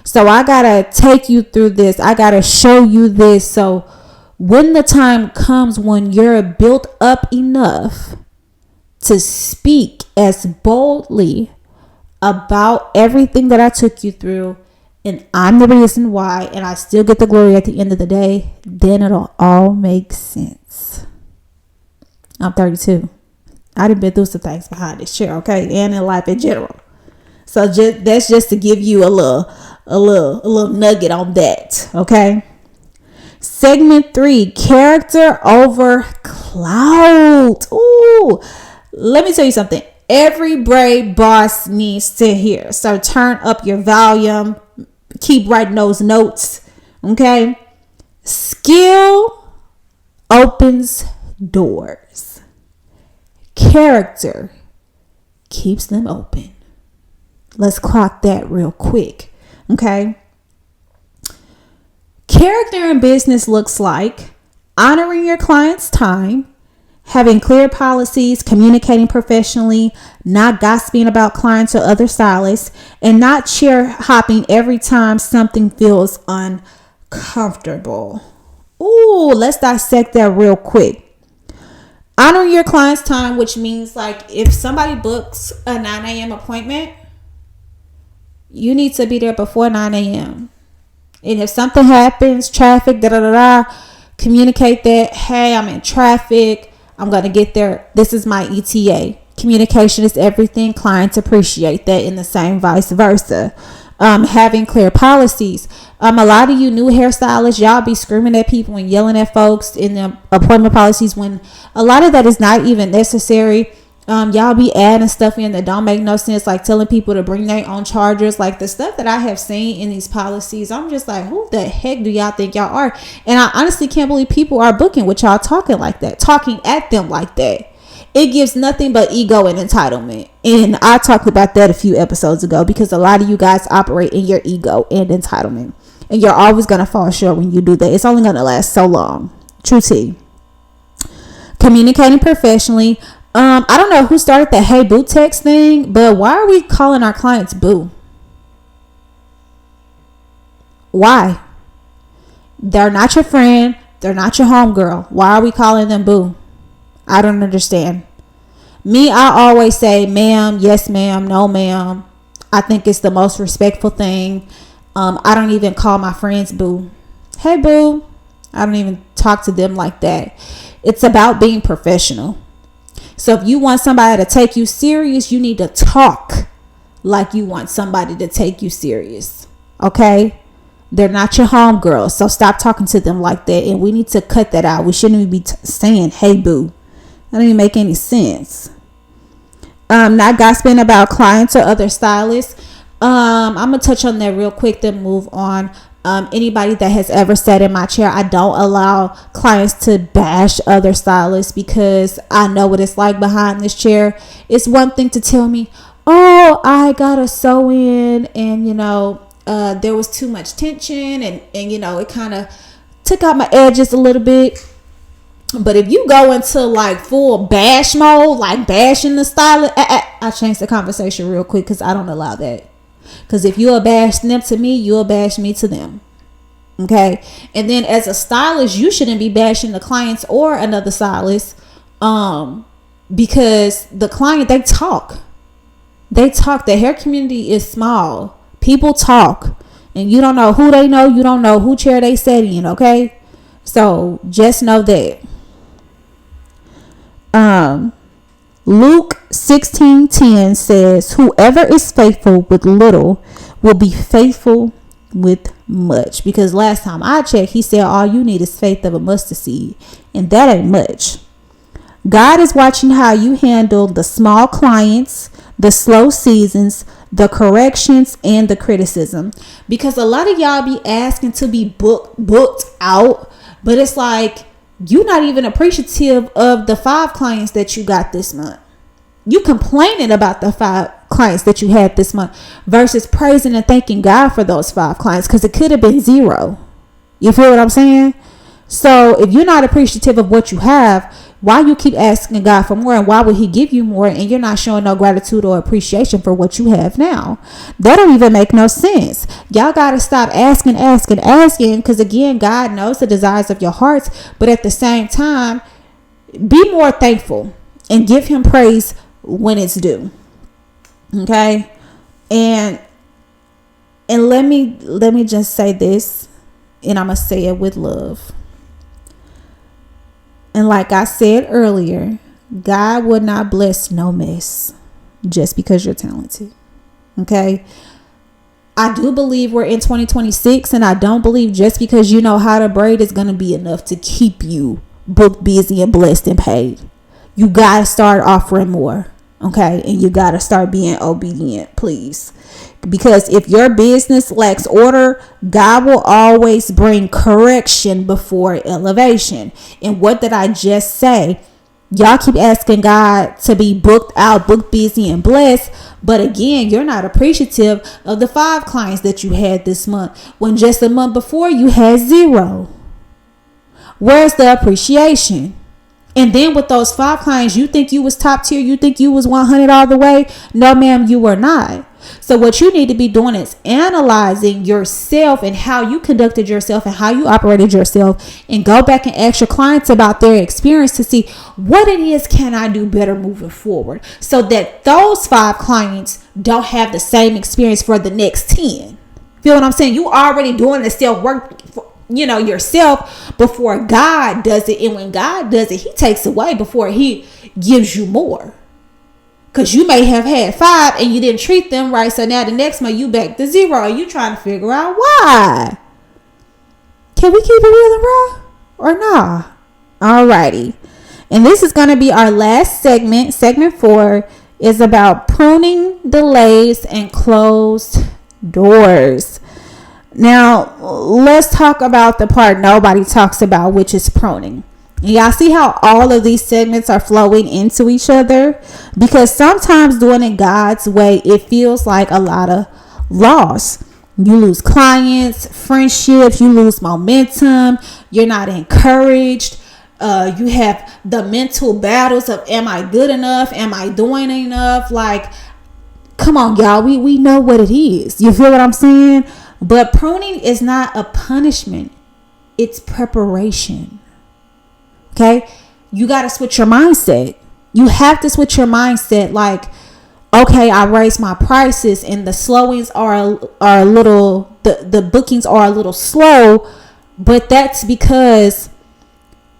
[SPEAKER 2] So I gotta take you through this. I gotta show you this. So when the time comes when you're built up enough to speak as boldly about everything that I took you through, and I'm the reason why, and I still get the glory at the end of the day, then it'll all make sense. I'm 32. I done been through some things behind this chair, okay, and in life in general. So that's just to give you a little nugget on that, okay. Segment 3: character over clout. Ooh, let me tell you something. Every braid boss needs to hear. So turn up your volume. Keep writing those notes, okay. Skill opens doors. Character keeps them open. Let's clock that real quick. Okay. Character in business looks like honoring your client's time, having clear policies, communicating professionally, not gossiping about clients or other stylists, and not chair hopping every time something feels uncomfortable. Ooh, let's dissect that real quick. Honor your client's time, which means like if somebody books a 9 a.m. appointment, you need to be there before 9 a.m. And if something happens, traffic, communicate that, hey, I'm in traffic. I'm going to get there. This is my ETA. Communication is everything. Clients appreciate that, and the same vice versa. Having clear policies. A lot of you new hairstylists, y'all be screaming at people and yelling at folks in the appointment policies when a lot of that is not even necessary. Y'all be adding stuff in that don't make no sense, like telling people to bring their own chargers. Like the stuff that I have seen in these policies, I'm just like, who the heck do y'all think y'all are? And I honestly can't believe people are booking with y'all talking like that, talking at them like that. It gives nothing but ego and entitlement. And I talked about that a few episodes ago, because a lot of you guys operate in your ego and entitlement. And you're always going to fall short when you do that. It's only going to last so long. True tea. Communicating professionally. I don't know who started the hey boo text thing, but why are we calling our clients boo? Why? They're not your friend. They're not your homegirl. Why are we calling them boo? I don't understand. Me, I always say ma'am, yes ma'am, no ma'am. I think it's the most respectful thing. I don't even call my friends boo. Hey boo. I don't even talk to them like that. It's about being professional. So if you want somebody to take you serious, you need to talk like you want somebody to take you serious. Okay? They're not your homegirls, so stop talking to them like that. And we need to cut that out. We shouldn't even be saying, hey, boo. That doesn't even make any sense. Not gossiping about clients or other stylists. I'm going to touch on that real quick, then move on. Anybody that has ever sat in my chair, I don't allow clients to bash other stylists, because I know what it's like behind this chair. It's one thing to tell me, oh, I got a sew in and, there was too much tension and it kind of took out my edges a little bit. But if you go into like full bash mode, like bashing the stylist, I changed the conversation real quick, because I don't allow that. Because if you'll bash them to me, you'll bash me to them. Okay. And then as a stylist, you shouldn't be bashing the clients or another stylist. Because the client, they talk. The hair community is small. People talk. And you don't know who they know. You don't know who chair they sat in. Okay. So just know that. Luke 16:10 says, whoever is faithful with little will be faithful with much. Because last time I checked, he said all you need is faith of a mustard seed, and that ain't much. God is watching how you handle the small clients, the slow seasons, the corrections, and the criticism. Because a lot of y'all be asking to be booked out, but it's like you're not even appreciative of the 5 clients that you got this month. You complaining about the 5 clients that you had this month versus praising and thanking God for those 5 clients, because it could have been 0. You feel what I'm saying? So if you're not appreciative of what you have, why you keep asking God for more, and why would he give you more and you're not showing no gratitude or appreciation for what you have now? That don't even make no sense. Y'all got to stop asking, because again, God knows the desires of your hearts, but at the same time, be more thankful and give him praise when it's due. Okay? And let me just say this, and I'm going to say it with love. And like I said earlier, God would not bless no mess just because you're talented. Okay? I do believe we're in 2026, and I don't believe just because you know how to braid is going to be enough to keep you booked, busy, and blessed and paid. You got to start offering more. Okay? And you got to start being obedient, please. Because if your business lacks order, God will always bring correction before elevation. And what did I just say? Y'all keep asking God to be booked out, booked, busy, and blessed. But again, you're not appreciative of the 5 clients that you had this month, when just a month before you had 0. Where's the appreciation? And then with those 5 clients, you think you was top tier? You think you was 100 all the way? No, ma'am, you were not. So what you need to be doing is analyzing yourself and how you conducted yourself and how you operated yourself, and go back and ask your clients about their experience to see what it is can I do better moving forward, so that those 5 clients don't have the same experience for the next 10. Feel what I'm saying? You already doing the self work for, yourself before God does it. And when God does it, he takes away before he gives you more. Because you may have had 5 and you didn't treat them right. So now the next month you back to 0 and you trying to figure out why. Can we keep it real and raw or nah? Alrighty. And this is going to be our last segment. Segment 4 is about pruning, delays, and closed doors. Now, let's talk about the part nobody talks about, which is pruning. Y'all see how all of these segments are flowing into each other? Because sometimes doing it God's way, it feels like a lot of loss. You lose clients, friendships, you lose momentum, you're not encouraged. You have the mental battles of, am I good enough? Am I doing enough? Like, come on, y'all. We know what it is. You feel what I'm saying? But pruning is not a punishment. It's preparation. Okay, you got to switch your mindset. You have to switch your mindset. Like, okay, I raised my prices and the slowings are a little, the bookings are a little slow, but that's because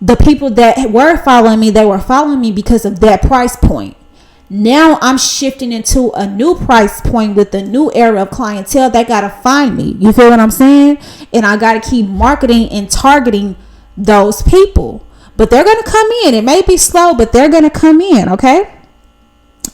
[SPEAKER 2] the people that were following me, they were following me because of that price point. Now I'm shifting into a new price point with a new area of clientele that got to find me. You feel what I'm saying? And I got to keep marketing and targeting those people. But they're going to come in. It may be slow, but they're going to come in, okay?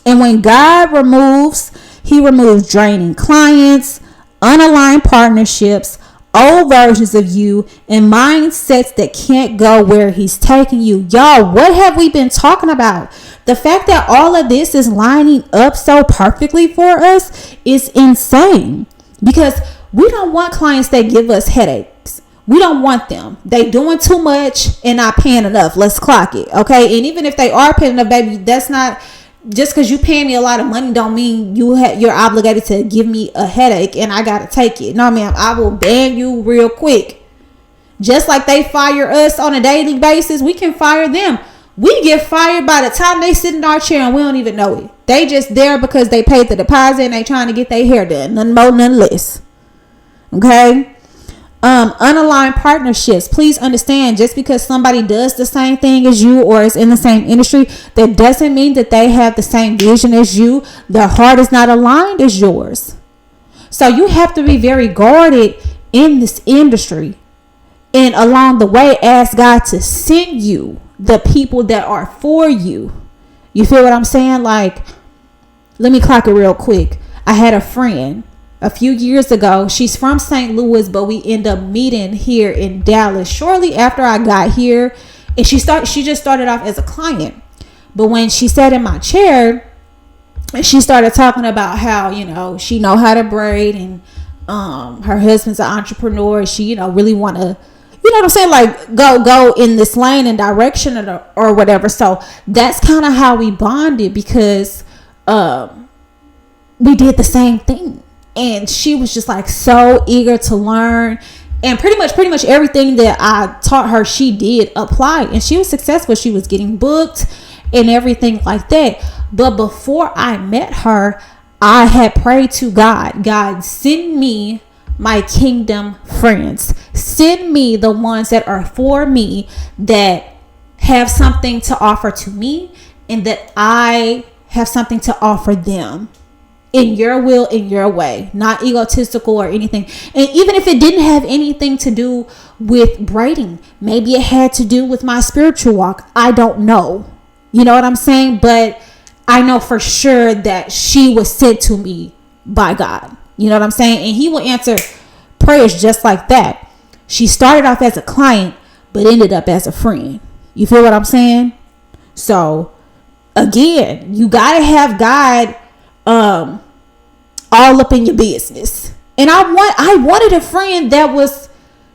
[SPEAKER 2] And when God removes, he removes draining clients, unaligned partnerships, old versions of you, and mindsets that can't go where he's taking you. Y'all, what have we been talking about? The fact that all of this is lining up so perfectly for us is insane, because we don't want clients that give us headaches. We don't want them. They doing too much and not paying enough. Let's clock it. Okay. And even if they are paying enough, baby, that's not, just because you pay me a lot of money don't mean you're obligated to give me a headache and I got to take it. No, ma'am. I will ban you real quick. Just like they fire us on a daily basis, we can fire them. We get fired by the time they sit in our chair and we don't even know it. They just there because they paid the deposit and they trying to get their hair done. Nothing more, nothing less. Okay. Unaligned partnerships. Please understand, just because somebody does the same thing as you or is in the same industry, that doesn't mean that they have the same vision as you. Their heart is not aligned as yours. So you have to be very guarded in this industry, and along the way ask God to send you the people that are for you. You feel what I'm saying? Like, let me clock it real quick. I had a friend a few years ago. She's from St. Louis, but we end up meeting here in Dallas shortly after I got here. And she just started off as a client. But when she sat in my chair and she started talking about how, she know how to braid, and her husband's an entrepreneur. She, really want to, you know what I'm saying? Like go in this lane and direction or whatever. So that's kind of how we bonded, because we did the same thing. And she was just like so eager to learn, and pretty much everything that I taught her, she did apply, and she was successful. She was getting booked and everything like that. But before I met her, I had prayed to God, send me my kingdom friends. Send me the ones that are for me, that have something to offer to me, and that I have something to offer them. In your will, in your way, not egotistical or anything. And even if it didn't have anything to do with braiding, maybe it had to do with my spiritual walk. I don't know. You know what I'm saying? But I know for sure that she was sent to me by God. You know what I'm saying? And he will answer prayers just like that. She started off as a client, but ended up as a friend. You feel what I'm saying? So again, you got to have God all up in your business. And I wanted a friend that was,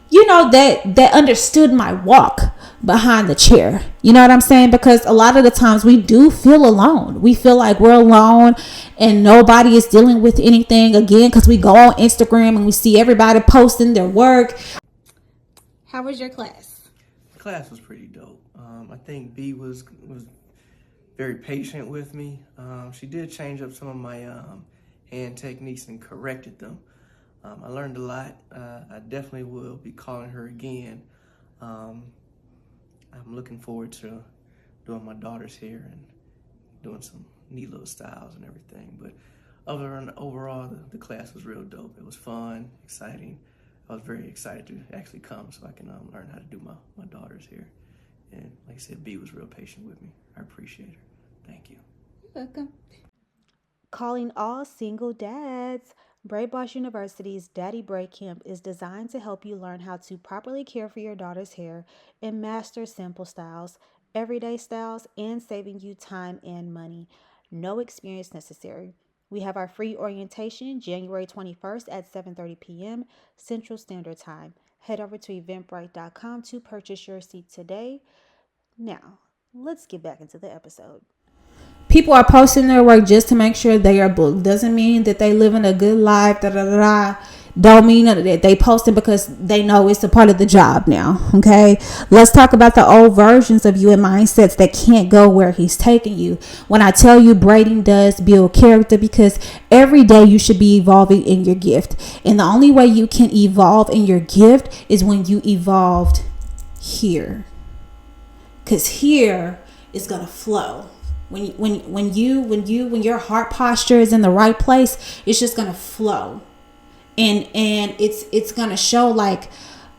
[SPEAKER 2] that understood my walk, behind the chair. You know what I'm saying? Because a lot of the times we do feel alone. We feel like we're alone and nobody is dealing with anything, again, because we go on Instagram and we see everybody posting their work. How was your class?
[SPEAKER 1] The class was pretty dope. I think B was very patient with me. She did change up some of my hand techniques and corrected them. I learned a lot. I definitely will be calling her again. I'm looking forward to doing my daughter's hair and doing some neat little styles and everything. But overall, the class was real dope. It was fun, exciting. I was very excited to actually come so I can learn how to do my daughter's hair. And like I said, B was real patient with me. I appreciate her. Thank you.
[SPEAKER 2] You're welcome. Calling all single dads. Braid Boss University's Daddy Braid Camp is designed to help you learn how to properly care for your daughter's hair and master simple styles, everyday styles, and saving you time and money. No experience necessary. We have our free orientation January 21st at 7:30 p.m. Central Standard Time. Head over to eventbrite.com to purchase your seat today. Now, let's get back into the episode. People are posting their work just to make sure they are booked. Doesn't mean that they living a good life. Don't mean that they posting because they know it's a part of the job now. Okay, let's talk about the old versions of you and mindsets that can't go where he's taking you. When I tell you braiding does build character, because every day you should be evolving in your gift, and the only way you can evolve in your gift is when you evolved here, because here is gonna flow. When your heart posture is in the right place, it's just gonna flow, and it's gonna show. Like,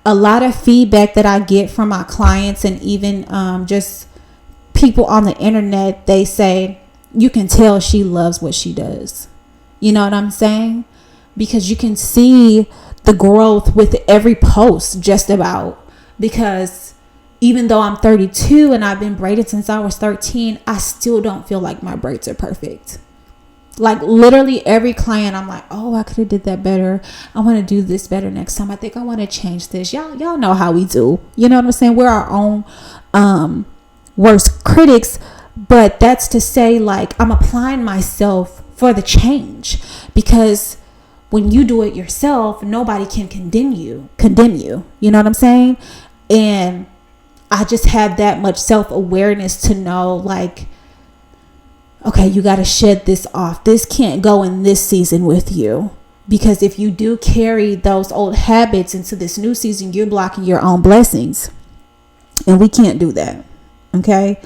[SPEAKER 2] a lot of feedback that I get from my clients and even just people on the internet, they say you can tell she loves what she does. You know what I'm saying? Because you can see the growth with every post, just about. Because even though I'm 32 and I've been braided since I was 13, I still don't feel like my braids are perfect. Like, literally every client, I'm like, oh, I could have did that better. I want to do this better next time. I think I want to change this. Y'all know how we do. You know what I'm saying? We're our own worst critics. But that's to say, like, I'm applying myself for the change. Because when you do it yourself, nobody can condemn you. You know what I'm saying? And I just have that much self-awareness to know, like, okay, you got to shed this off. This can't go in this season with you. Because if you do carry those old habits into this new season, you're blocking your own blessings. And we can't do that. Okay?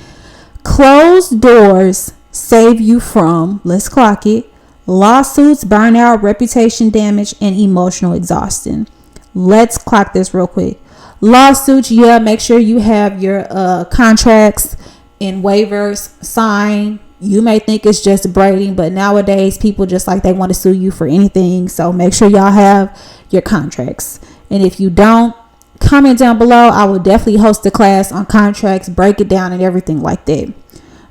[SPEAKER 2] Closed doors save you from, let's clock it, lawsuits, burnout, reputation damage, and emotional exhaustion. Let's clock this real quick. Lawsuits, yeah, make sure you have your contracts and waivers signed. You may think it's just braiding, but nowadays people just like they want to sue you for anything. So make sure y'all have your contracts. And if you don't, comment down below. I will definitely host a class on contracts, break it down and everything like that.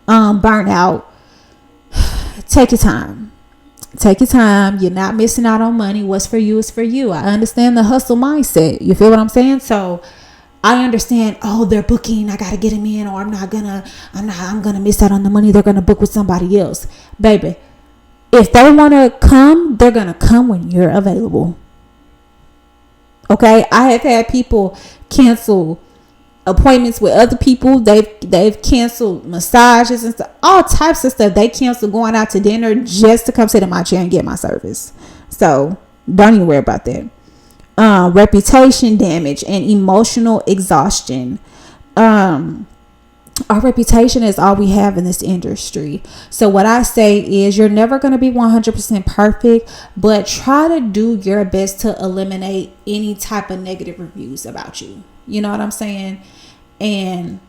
[SPEAKER 2] Burnout. Take your time. Take your time. You're not missing out on money. What's for you is for you. I understand the hustle mindset. You feel what I'm saying? So I understand, oh, they're booking, I gotta get them in, or I'm gonna miss out on the money. They're gonna book with somebody else. Baby, if they wanna come, they're gonna come when you're available. Okay? I have had people cancel appointments with other people. They've canceled massages and stuff, all types of stuff. They canceled going out to dinner just to come sit in my chair and get my service. So don't even worry about that. Reputation damage and emotional exhaustion. Our reputation is all we have in this industry. So what I say is, you're never going to be 100% perfect, but try to do your best to eliminate any type of negative reviews about you. You know what I'm saying? And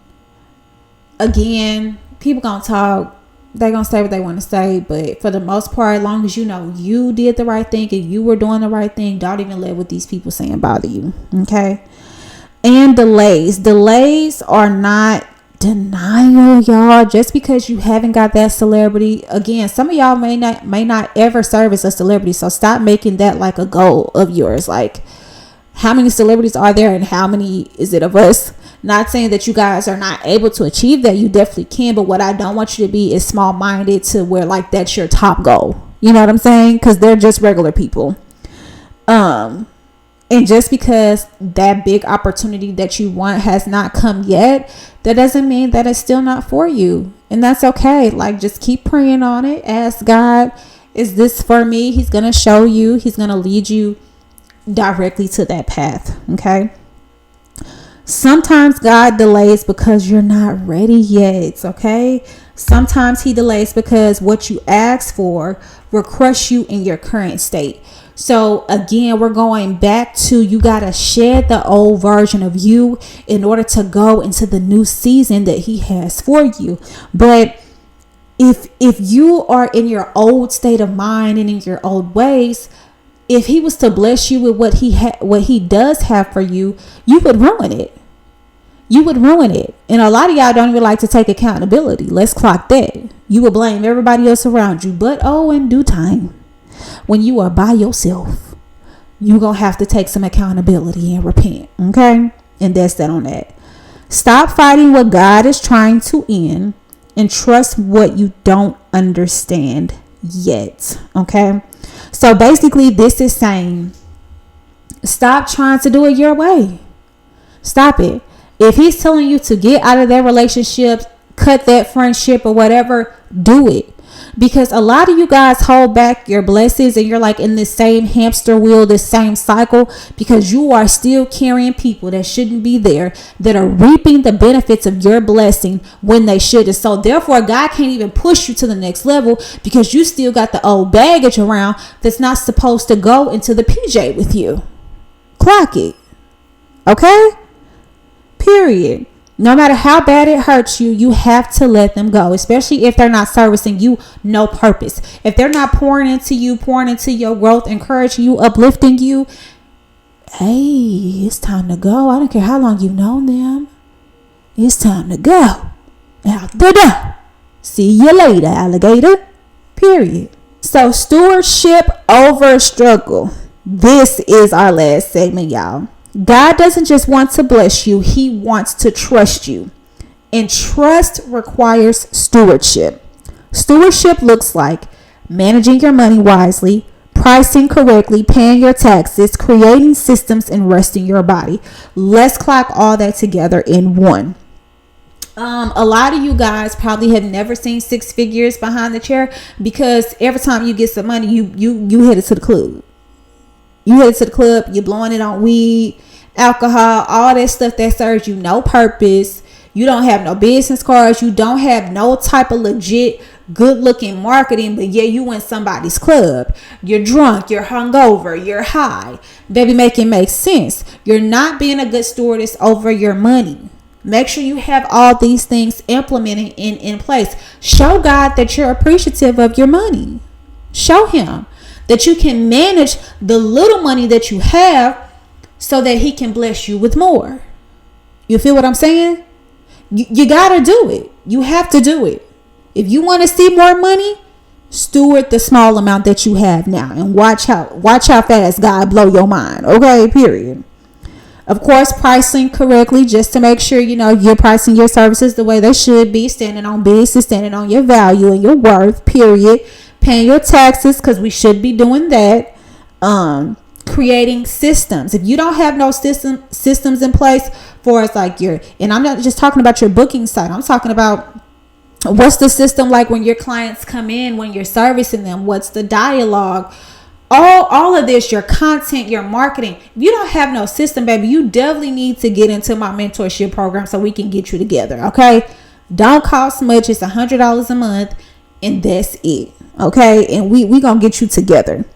[SPEAKER 2] again, people gonna talk, they're gonna say what they want to say, but for the most part, as long as you know you did the right thing and you were doing the right thing, don't even let what these people saying bother you. Okay? And delays are not denial, y'all. Just because you haven't got that celebrity, again, some of y'all may not ever serve as a celebrity, so stop making that like a goal of yours. Like, how many celebrities are there and how many is it of us? Not saying that you guys are not able to achieve that. You definitely can. But what I don't want you to be is small-minded to where like that's your top goal. You know what I'm saying? Because they're just regular people. And just because that big opportunity that you want has not come yet, that doesn't mean that it's still not for you. And that's okay. Like, just keep praying on it. Ask God, is this for me? He's going to show you. He's going to lead you directly to that path. Okay. Sometimes God delays because you're not ready yet. Okay. Sometimes he delays because what you ask for will crush you in your current state. So again, we're going back to, you got to shed the old version of you in order to go into the new season that he has for you. But if you are in your old state of mind and in your old ways, if he was to bless you with what he does have for you, you would ruin it. You would ruin it. And a lot of y'all don't even like to take accountability. Let's clock that. You will blame everybody else around you. But in due time, when you are by yourself, you're going to have to take some accountability and repent. Okay? And that's that on that. Stop fighting what God is trying to end and trust what you don't understand yet. Okay? So basically, this is saying, stop trying to do it your way. Stop it. If he's telling you to get out of that relationship, cut that friendship or whatever, do it. Because a lot of you guys hold back your blessings and you're like in this same hamster wheel, this same cycle, because you are still carrying people that shouldn't be there, that are reaping the benefits of your blessing when they shouldn't. So therefore, God can't even push you to the next level because you still got the old baggage around that's not supposed to go into the PJ with you. Clock it. Okay? Period. No matter how bad it hurts you, you have to let them go, especially if they're not servicing you no purpose. If they're not pouring into you, pouring into your growth, encouraging you, uplifting you, hey, it's time to go. I don't care how long you've known them. It's time to go. Out the door. See you later, alligator. Period. So, stewardship over struggle. This is our last segment, y'all. God doesn't just want to bless you. He wants to trust you. And trust requires stewardship. Stewardship looks like managing your money wisely, pricing correctly, paying your taxes, creating systems, and resting your body. Let's clock all that together in one. A lot of you guys probably have never seen six figures behind the chair because every time you get some money, you headed to the club. You headed to the club, you're blowing it on weed, alcohol, all that stuff that serves you no purpose. You don't have no business cards. You don't have no type of legit good looking marketing, but yeah, you in somebody's club. You're drunk, you're hungover, you're high. Baby, make it make sense. You're not being a good stewardess over your money. Make sure you have all these things implemented in place. Show God that you're appreciative of your money. Show him that you can manage the little money that you have so that he can bless you with more. You feel what I'm saying? You got to do it. You have to do it. If you want to see more money, steward the small amount that you have now and watch how fast God blow your mind. Okay, period. Of course, pricing correctly just to make sure, you're pricing your services the way they should be, standing on business, standing on your value and your worth, period. Paying your taxes, because we should be doing that. Creating systems. If you don't have no systems in place for us, like and I'm not just talking about your booking site. I'm talking about what's the system like when your clients come in, when you're servicing them. What's the dialogue? All of this, your content, your marketing. If you don't have no system, baby, you definitely need to get into my mentorship program so we can get you together. Okay, don't cost much. It's $100 a month, and that's it. Okay, and we gonna get you together.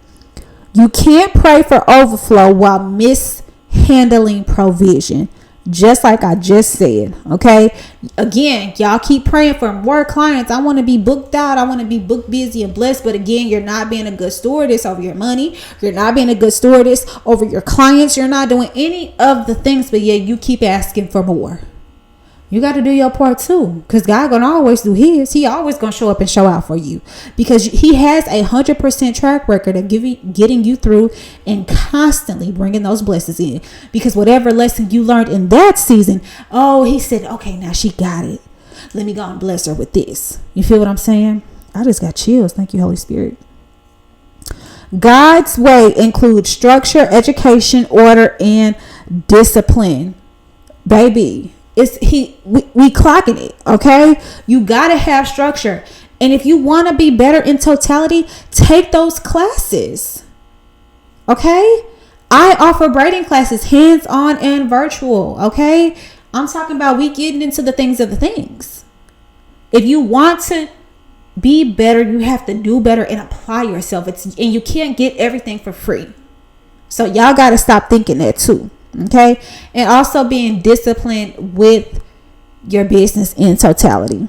[SPEAKER 2] You can't pray for overflow while mishandling provision, just like I just said. Okay, again, y'all keep praying for more clients. I want to be booked out. I want to be booked busy and blessed. But again, you're not being a good stewardess over your money. You're not being a good stewardess over your clients. You're not doing any of the things. But yeah, you keep asking for more. You got to do your part too, because God gonna always do his. He always gonna show up and show out for you, because he has 100% track record of getting you through and constantly bringing those blessings in. Because whatever lesson you learned in that season, oh, he said, okay, now she got it. Let me go and bless her with this. You feel what I'm saying? I just got chills. Thank you, Holy Spirit. God's way includes structure, education, order, and discipline. Baby, we clocking it, okay? You gotta have structure. And if you want to be better in totality, take those classes. Okay? I offer braiding classes, hands-on and virtual, okay? I'm talking about we getting into the things of the things. If you want to be better, you have to do better and apply yourself. And you can't get everything for free. So y'all got to stop thinking that too. Okay. And also being disciplined with your business in totality.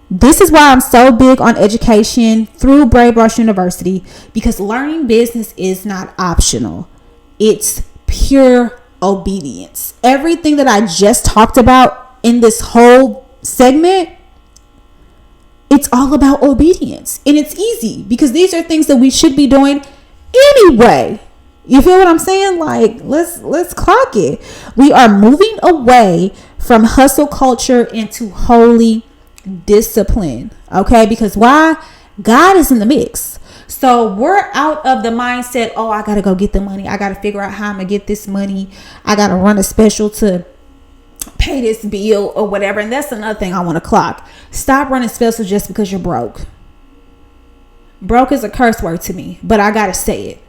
[SPEAKER 2] This is why I'm so big on education through Braid Boss University, because learning business is not optional. It's pure obedience. Everything that I just talked about in this whole segment, it's all about obedience. And it's easy because these are things that we should be doing anyway. You feel what I'm saying? Like, let's clock it. We are moving away from hustle culture into holy discipline. Okay? Because why? God is in the mix. So we're out of the mindset, oh, I got to go get the money. I got to figure out how I'm going to get this money. I got to run a special to pay this bill or whatever. And that's another thing I want to clock. Stop running specials just because you're broke. Broke is a curse word to me, but I got to say it.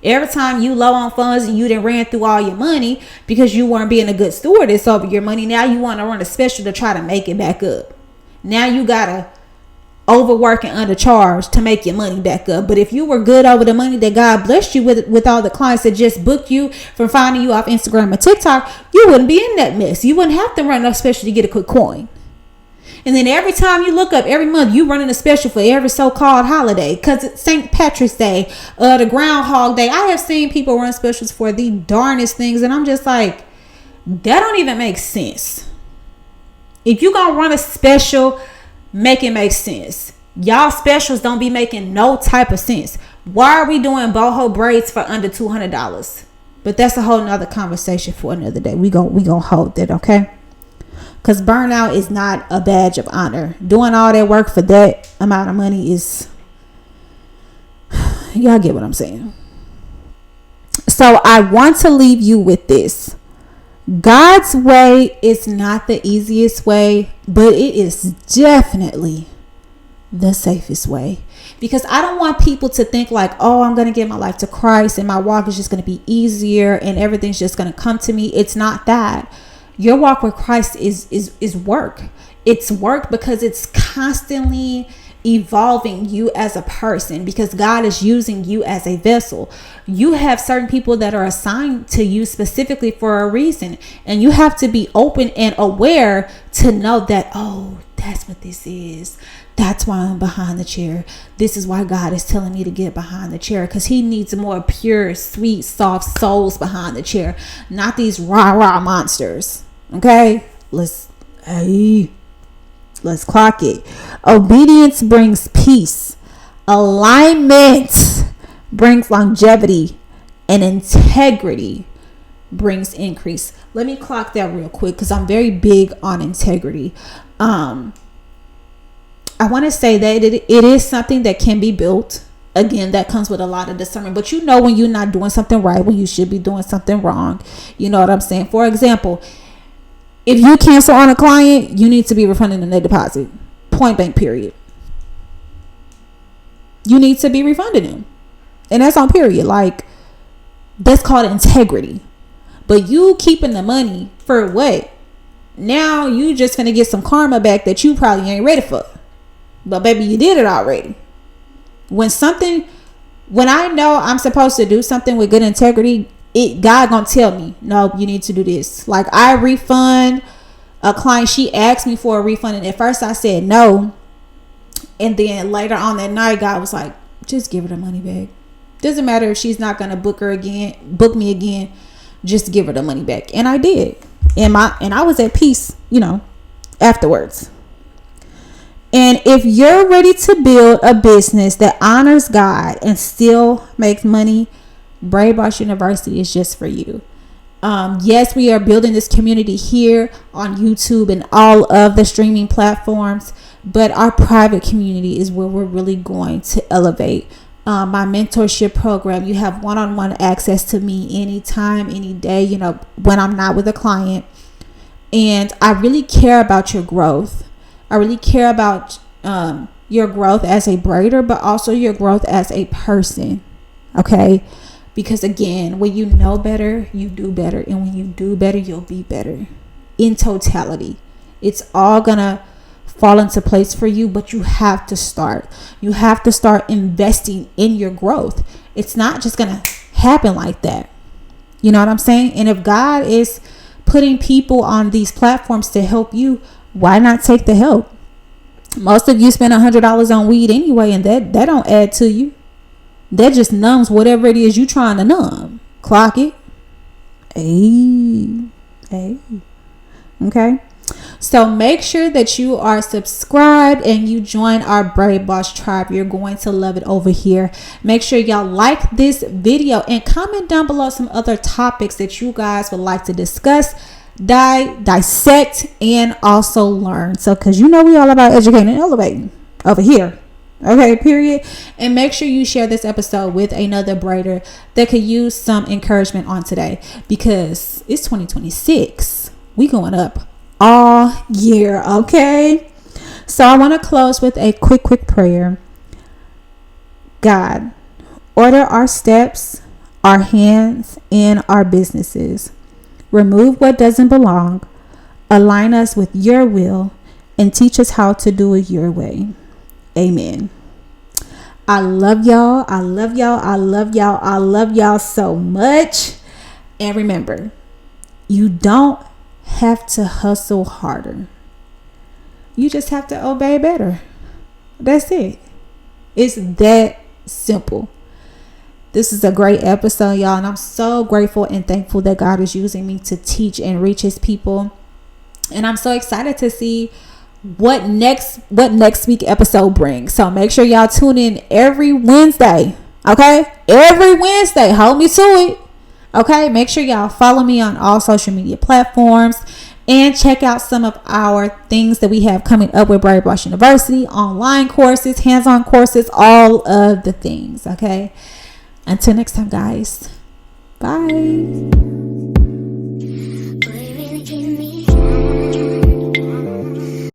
[SPEAKER 2] Every time you low on funds and you done ran through all your money because you weren't being a good stewardess over your money, now you want to run a special to try to make it back up. Now you got to overwork and undercharge to make your money back up. But if you were good over the money that God blessed you with all the clients that just booked you from finding you off Instagram or TikTok, you wouldn't be in that mess. You wouldn't have to run no special to get a quick coin. And then every time you look up, every month you running a special for every so-called holiday, because it's St. Patrick's Day, the Groundhog Day. I have seen people run specials for the darnest things, and I'm just like, that don't even make sense. If you gonna run a special, make it make sense. Y'all specials don't be making no type of sense. Why are we doing boho braids for under $200? But that's a whole nother conversation for another day. We gonna hold that, okay? Because burnout is not a badge of honor. Doing all that work for that amount of money is... Y'all get what I'm saying. So I want to leave you with this. God's way is not the easiest way, but it is definitely the safest way. Because I don't want people to think like, oh, I'm going to give my life to Christ and my walk is just going to be easier and everything's just going to come to me. It's not that. Your walk with Christ is work. It's work because it's constantly evolving you as a person, because God is using you as a vessel. You have certain people that are assigned to you specifically for a reason, and you have to be open and aware to know that, oh, that's what this is. That's why I'm behind the chair. This is why God is telling me to get behind the chair, because he needs more pure, sweet, soft souls behind the chair, not these rah-rah monsters. Okay? Let's clock it. Obedience brings peace. Alignment brings longevity. And integrity brings increase. Let me clock that real quick because I'm very big on integrity. I want to say that it is something that can be built. Again, that comes with a lot of discernment. But you know when you're not doing something right, when you should be doing something wrong. You know what I'm saying? For example, if you cancel on a client, you need to be refunding them their deposit. Point blank, period. You need to be refunding them. And that's on period. Like, that's called integrity. But you keeping the money for what? Now you just gonna get some karma back that you probably ain't ready for. But baby, you did it already. When I know I'm supposed to do something with good integrity, God gonna tell me, no, you need to do this. Like, I refund a client. She asked me for a refund, and at first I said no. And then later on that night, God was like, just give her the money back. Doesn't matter if she's not gonna book me again. Just give her the money back. And I did. And I was at peace, afterwards. And if you're ready to build a business that honors God and still makes money, Braid Boss University is just for you. Yes, we are building this community here on YouTube and all of the streaming platforms, but our private community is where we're really going to elevate. My mentorship program, you have one-on-one access to me anytime, any day, when I'm not with a client. And I really care about your growth. I really care about your growth as a braider, but also your growth as a person. Okay? Because again, when you know better, you do better. And when you do better, you'll be better. In totality. It's all gonna fall into place for you, but you have to start. You have to start investing in your growth. It's not just gonna happen like that. You know what I'm saying? And if God is putting people on these platforms to help you, why not take the help? Most of you spend $100 on weed anyway, and that don't add to you. That just numbs whatever it is you trying to numb. Clock it. Hey. Okay. So make sure that you are subscribed and you join our Braid Boss tribe. You're going to love it over here. Make sure y'all like this video and comment down below some other topics that you guys would like to discuss, dissect, and also learn. So, because we all about educating and elevating over here. Okay, period. And make sure you share this episode with another braider that could use some encouragement on today, because it's 2026. We going up all year. Okay. So I want to close with a quick prayer. God, order our steps, our hands, and our businesses. Remove what doesn't belong. Align us with your will and teach us how to do it your way. Amen. I love y'all. I love y'all. I love y'all. I love y'all so much. And remember, you don't have to hustle harder. You just have to obey better. That's it. It's that simple. This is a great episode, y'all, and I'm so grateful and thankful that God is using me to teach and reach his people. And I'm so excited to see what next week episode brings. So make sure y'all tune in every Wednesday. Okay? Every Wednesday. Hold me to it. Okay? Make sure y'all follow me on all social media platforms and check out some of our things that we have coming up with Beautè Hustle University, online courses, hands-on courses, all of the things. Okay? Until next time, guys. Bye.